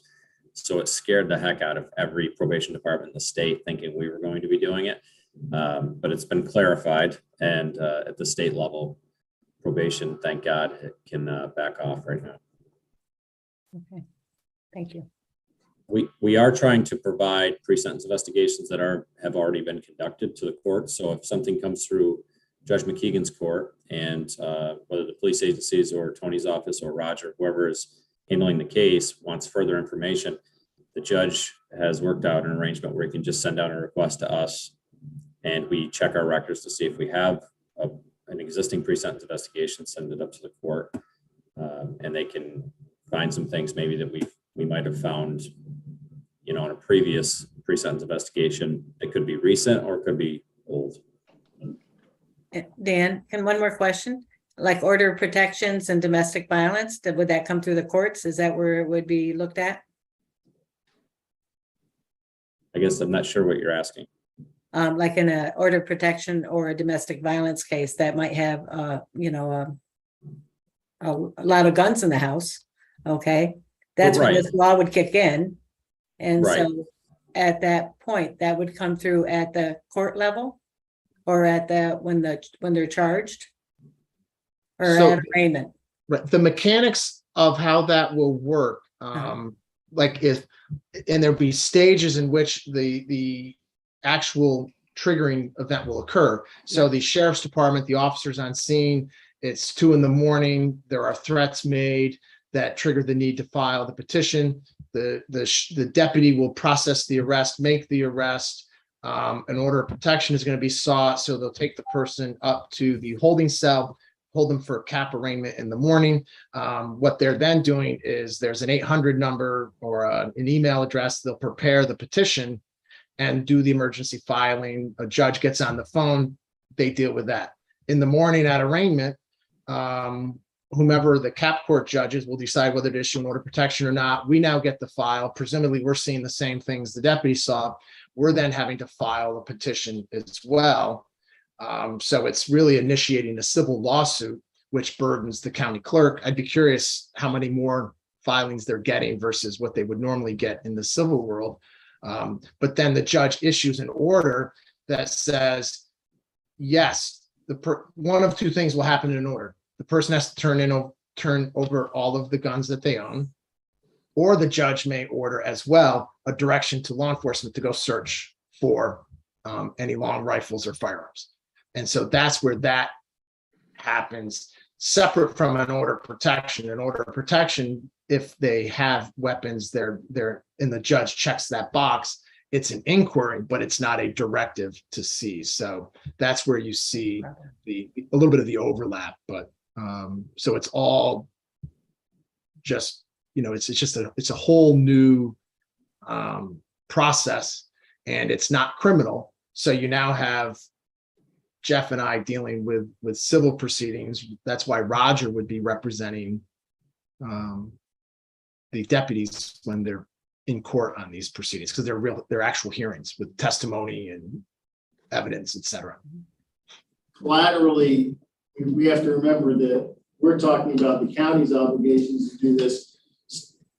So it scared the heck out of every probation department in the state, thinking we were going to be doing it. But it's been clarified, and at the state level, probation, thank God, it can back off right now. Okay, thank you. We are trying to provide pre-sentence investigations that have already been conducted to the court. So if something comes through Judge McKeegan's court, and whether the police agencies or Tony's office or Roger, whoever is handling the case, wants further information, the judge has worked out an arrangement where he can just send out a request to us, and we check our records to see if we have an existing pre-sentence investigation, send it up to the court, and they can find some things maybe that we might have found, in a previous pre-sentence investigation. It could be recent or it could be old. Dan, and one more question, like order of protections and domestic violence, would that come through the courts? Is that where it would be looked at? I guess I'm not sure what you're asking. Like in a order of protection or a domestic violence case that might have, a lot of guns in the house. Okay, that's when this law would kick in. And so at that point, that would come through at the court level, or at when they're charged, or at arraignment. Right. The mechanics of how that will work, like and there'll be stages in which the actual triggering event will occur. So the sheriff's department, the officers on scene, it's 2 a.m. There are threats made that trigger the need to file the petition. The deputy will process the arrest, make the arrest. An order of protection is going to be sought. So they'll take the person up to the holding cell, hold them for cap arraignment in the morning. What they're then doing is there's an 800 number or an email address. They'll prepare the petition and do the emergency filing. A judge gets on the phone, they deal with that. In the morning at arraignment, whomever the cap court judges will decide whether to issue an order of protection or not. We now get the file. Presumably, we're seeing the same things the deputy saw. We're then having to file a petition as well. So it's really initiating a civil lawsuit, which burdens the county clerk. I'd be curious how many more filings they're getting versus what they would normally get in the civil world. But then the judge issues an order that says, yes, one of 2 things will happen in an order. The person has to turn over all of the guns that they own, or the judge may order as well a direction to law enforcement to go search for any long rifles or firearms. And so that's where that happens, separate from an order of protection. An order of protection, if they have weapons, they're and the judge checks that box, it's an inquiry, but it's not a directive to seize. So that's where you see a little bit of the overlap. But so it's all just, it's a whole new process, and it's not criminal. So you now have Jeff and I dealing with civil proceedings. That's why Roger would be representing the deputies when they're in court on these proceedings because they're actual hearings with testimony and evidence, et cetera. Collaterally, we have to remember that we're talking about the county's obligations to do this.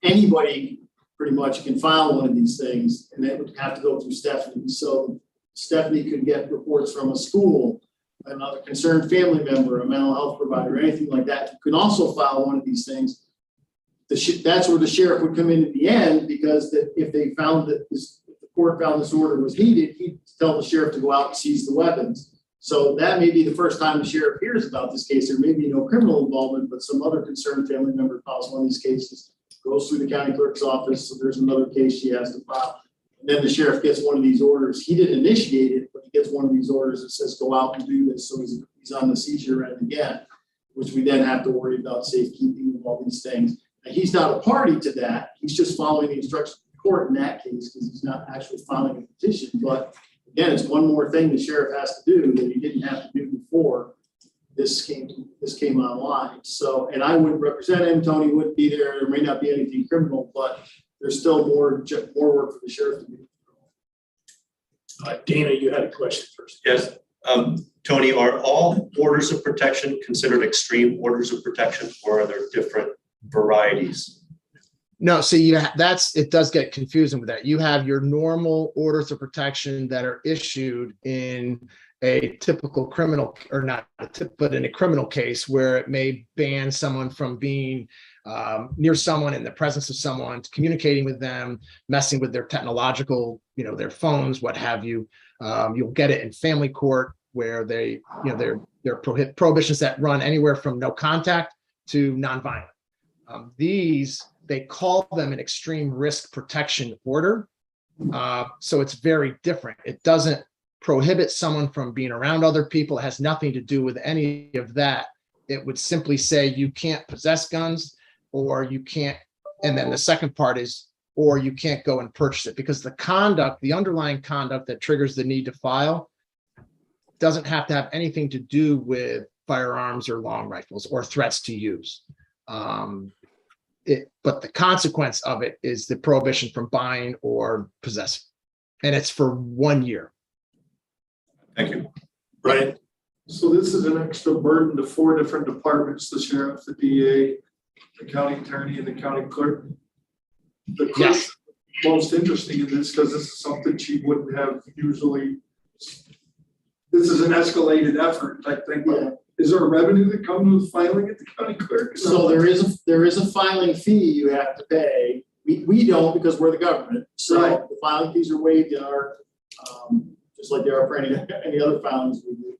Anybody pretty much can file one of these things, and that would have to go through Stephanie. So Stephanie could get reports from a school, another concerned family member, a mental health provider, anything like that. You can also file one of these things. That's where the sheriff would come in at the end, because if they found that if the court found this order was needed, he'd tell the sheriff to go out and seize the weapons. So that may be the first time the sheriff hears about this case. There may be no criminal involvement, but some other concerned family member files one of these cases, goes through the county clerk's office. So there's another case she has to file. And then the sheriff gets one of these orders. He didn't initiate it, but he gets one of these orders that says, go out and do this. So he's on the seizure end again, which we then have to worry about safekeeping of all these things. Now, he's not a party to that. He's just following the instructions of the court in that case, because he's not actually filing a petition. But again, it's one more thing the sheriff has to do that he didn't have to do before this came online. So, and I wouldn't represent him. Tony wouldn't be there. There may not be anything criminal, but there's still more work for the sheriff to do. Dana, you had a question first. Yes, Tony, are all orders of protection considered extreme orders of protection, or are there different varieties? No, so it does get confusing with that. You have your normal orders of protection that are issued in a typical criminal, or not, but in a criminal case where it may ban someone from being near someone, in the presence of someone, communicating with them, messing with their technological, their phones, what have you. You'll get it in family court where they're prohibitions that run anywhere from no contact to nonviolent. They call them an extreme risk protection order. So it's very different. It doesn't prohibit someone from being around other people. It has nothing to do with any of that. It would simply say you can't possess guns, or you can't, and then the second part is, or you can't go and purchase it, because the underlying conduct that triggers the need to file doesn't have to have anything to do with firearms or long rifles or threats to use. But the consequence of it is the prohibition from buying or possessing, and it's for 1 year. Thank you. Right. So this is an extra burden to 4 different departments: the sheriff, the DA, the county attorney, and the county clerk. The clerk's most interesting in this because this is something she wouldn't have usually. This is an escalated effort type thing. But is there a revenue that comes with filing at the county clerk? So there is a filing fee you have to pay. We don't, because we're the government. So the filing fees are waived in our, just like they are for any other filings we do.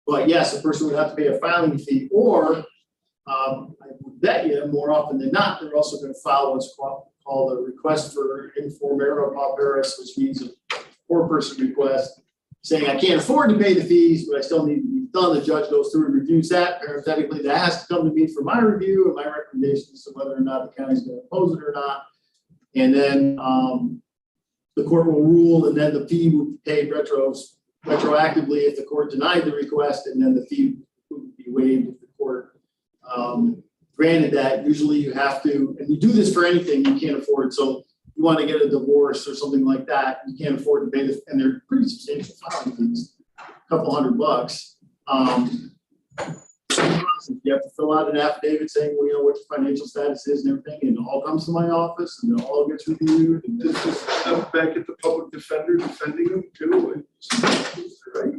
But yes, a person would have to pay a filing fee, or I would bet you more often than not, they're also going to file what's called a request for informal pauperis, which means a poor person request saying, I can't afford to pay the fees, but I still need to be done. The judge goes through and reviews that. Parenthetically, that has to come to me for my review and my recommendations to whether or not the county's going to oppose it or not. And then the court will rule, and then the fee will be paid retroactively if the court denied the request, and then the fee would be waived if the court granted that. Usually you have to, and you do this for anything you can't afford. So you want to get a divorce or something like that, you can't afford to pay this, and they're pretty substantial filing fees, a couple $100. You have to fill out an affidavit saying, well, what your financial status is and everything, and it all comes to my office, and it all gets reviewed. And this is back at the public defender defending them too, right?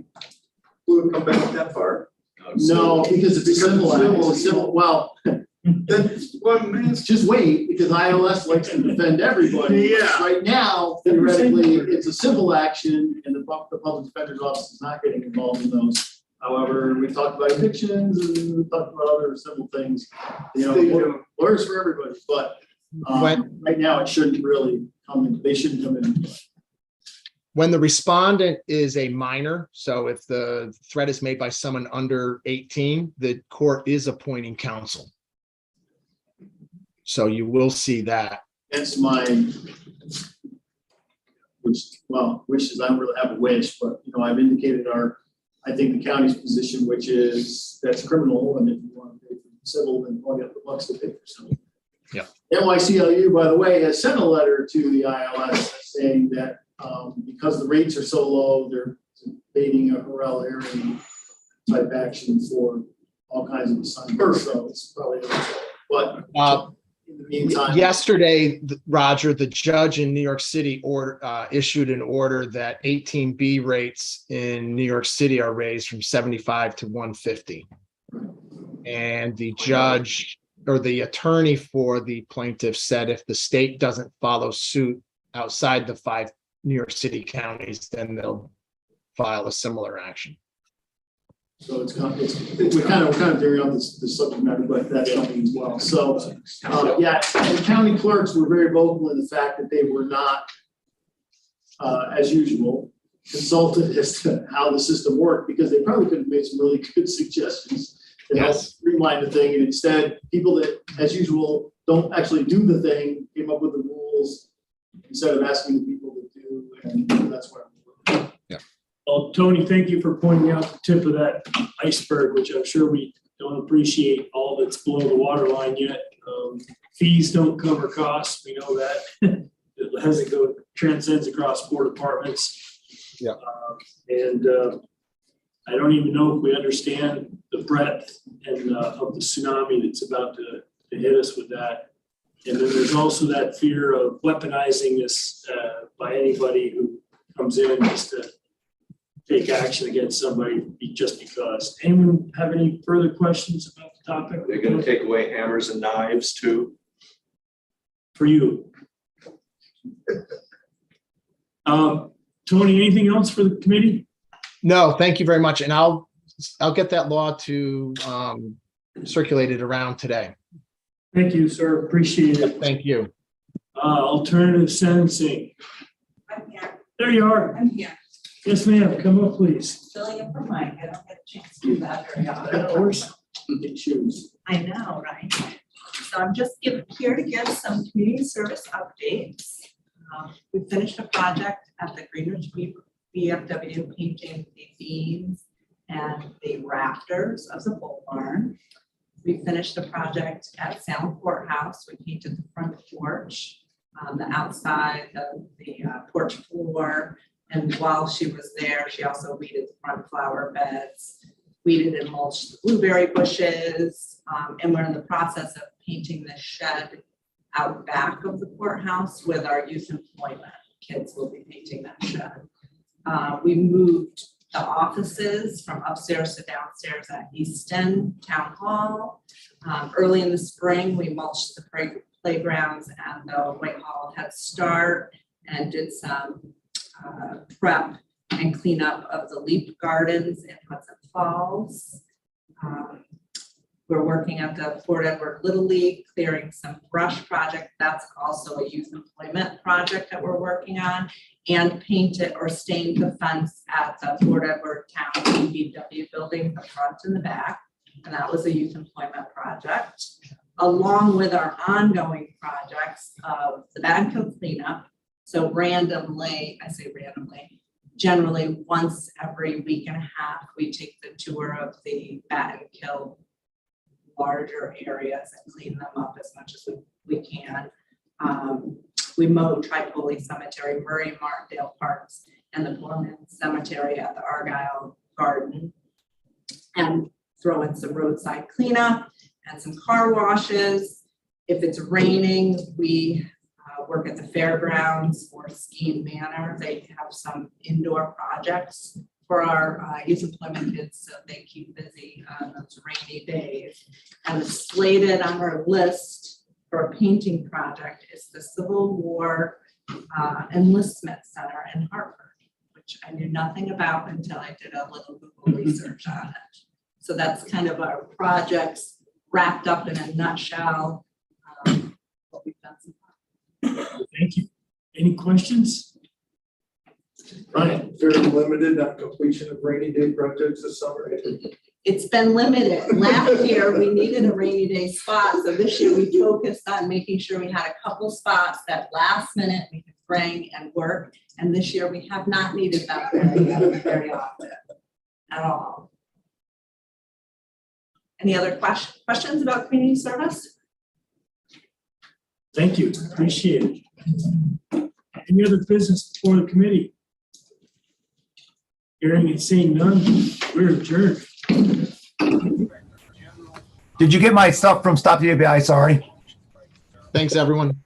Will it come back that far? No, because it's a civil act. It's a civil. Well, that's one man. Just wait, because ILS likes to defend everybody. Yeah. Right now, theoretically, it's a civil action, and the public defender's office is not getting involved in those. However, we talked about evictions, and we talked about other civil things. Lawyers for everybody, but right now it shouldn't really come in. They shouldn't come in. When the respondent is a minor, so if the threat is made by someone under 18, the court is appointing counsel. So you will see that. That's my wishes. I don't really have a wish, but I've indicated I think the county's position, which is that's criminal, and if you want to pay for civil, then $20 to pay for civil. NYCLU, by the way, has sent a letter to the ILS saying that because the rates are so low, they're debating a Horrell area type action for all kinds of assignments. So it's probably, but in the meantime. Yesterday, Roger, the judge in New York City issued an order that 18B rates in New York City are raised from 75 to 150. And the judge or the attorney for the plaintiff said if the state doesn't follow suit outside the 5 New York City counties, then they'll file a similar action. So we're kind of veering on this subject matter, but that's something as well. So, and county clerks were very vocal in the fact that they were not, as usual, consulted as to how the system worked, because they probably could have made some really good suggestions to help streamline the thing. And instead, people that, as usual, don't actually do the thing, came up with the rules instead of asking the people that do, and that's what I'm looking at. Well, Tony, thank you for pointing out the tip of that iceberg, which I'm sure we don't appreciate all that's below the waterline yet. Fees don't cover costs. We know that. It transcends across 4 departments. Yeah. I don't even know if we understand the breadth and of the tsunami that's about to hit us with that. And then there's also that fear of weaponizing this by anybody who comes in just to take action against somebody just because. Anyone have any further questions about the topic? They're gonna take away hammers and knives too. For you. Tony, anything else for the committee? No, thank you very much. And I'll get that law to circulated around today. Thank you, sir. Appreciate it. Thank you. Alternative sentencing. I'm here. There you are. I'm here. Yes, ma'am. Come up, please. Filling in for Mike. I don't get a chance to do that very often. Of course. Big shoes. I know, right? So I'm just here to give some community service updates. We finished a project at the Greenwich VFW painting the beams and the rafters of the pole barn. We finished a project at Salem Courthouse. We painted the front porch, the outside, the porch floor. And while she was there, she also weeded the front flower beds, weeded and mulched the blueberry bushes. And we're in the process of painting the shed out back of the courthouse with our youth employment. Kids will be painting that shed. We moved the offices from upstairs to downstairs at Easton Town Hall. Early in the spring, we mulched the playgrounds and the Whitehall Head Start and did some prep and cleanup of the leaf gardens in Hudson Falls. We're working at the Fort Edward Little League, clearing some brush project. That's also a youth employment project that we're working on, and painted or stained the fence at the Fort Edward Town DPW building, the front and the back. And that was a youth employment project, along with our ongoing projects of the bag coat cleanup. So randomly, I say randomly, generally once every week and a half, we take the tour of the bat and kill larger areas and clean them up as much as we can. We mowed Tripoli Cemetery, Murray and Martindale Parks, and the Pullman Cemetery at the Argyle Garden, and throw in some roadside cleanup and some car washes. If it's raining, we work at the fairgrounds or Ski Manor. They have some indoor projects for our youth employment kids, so they keep busy on those rainy days. And slated on our list for a painting project is the Civil War Enlistment Center in Hartford, which I knew nothing about until I did a little Google research on it. So that's kind of our projects wrapped up in a nutshell. What we've done so far. Thank you. Any questions? Right, very limited on completion of rainy day projects this summer. It's been limited. Last year, we needed a rainy day spot. So this year we focused on making sure we had a couple spots that last minute we could bring and work. And this year we have not needed that very often at all. Any other questions about community service? Thank you, appreciate it. Any other business before the committee? Hearing and seeing none, we're adjourned. Did you get my stuff from Stop the ABI? Sorry. Thanks, everyone.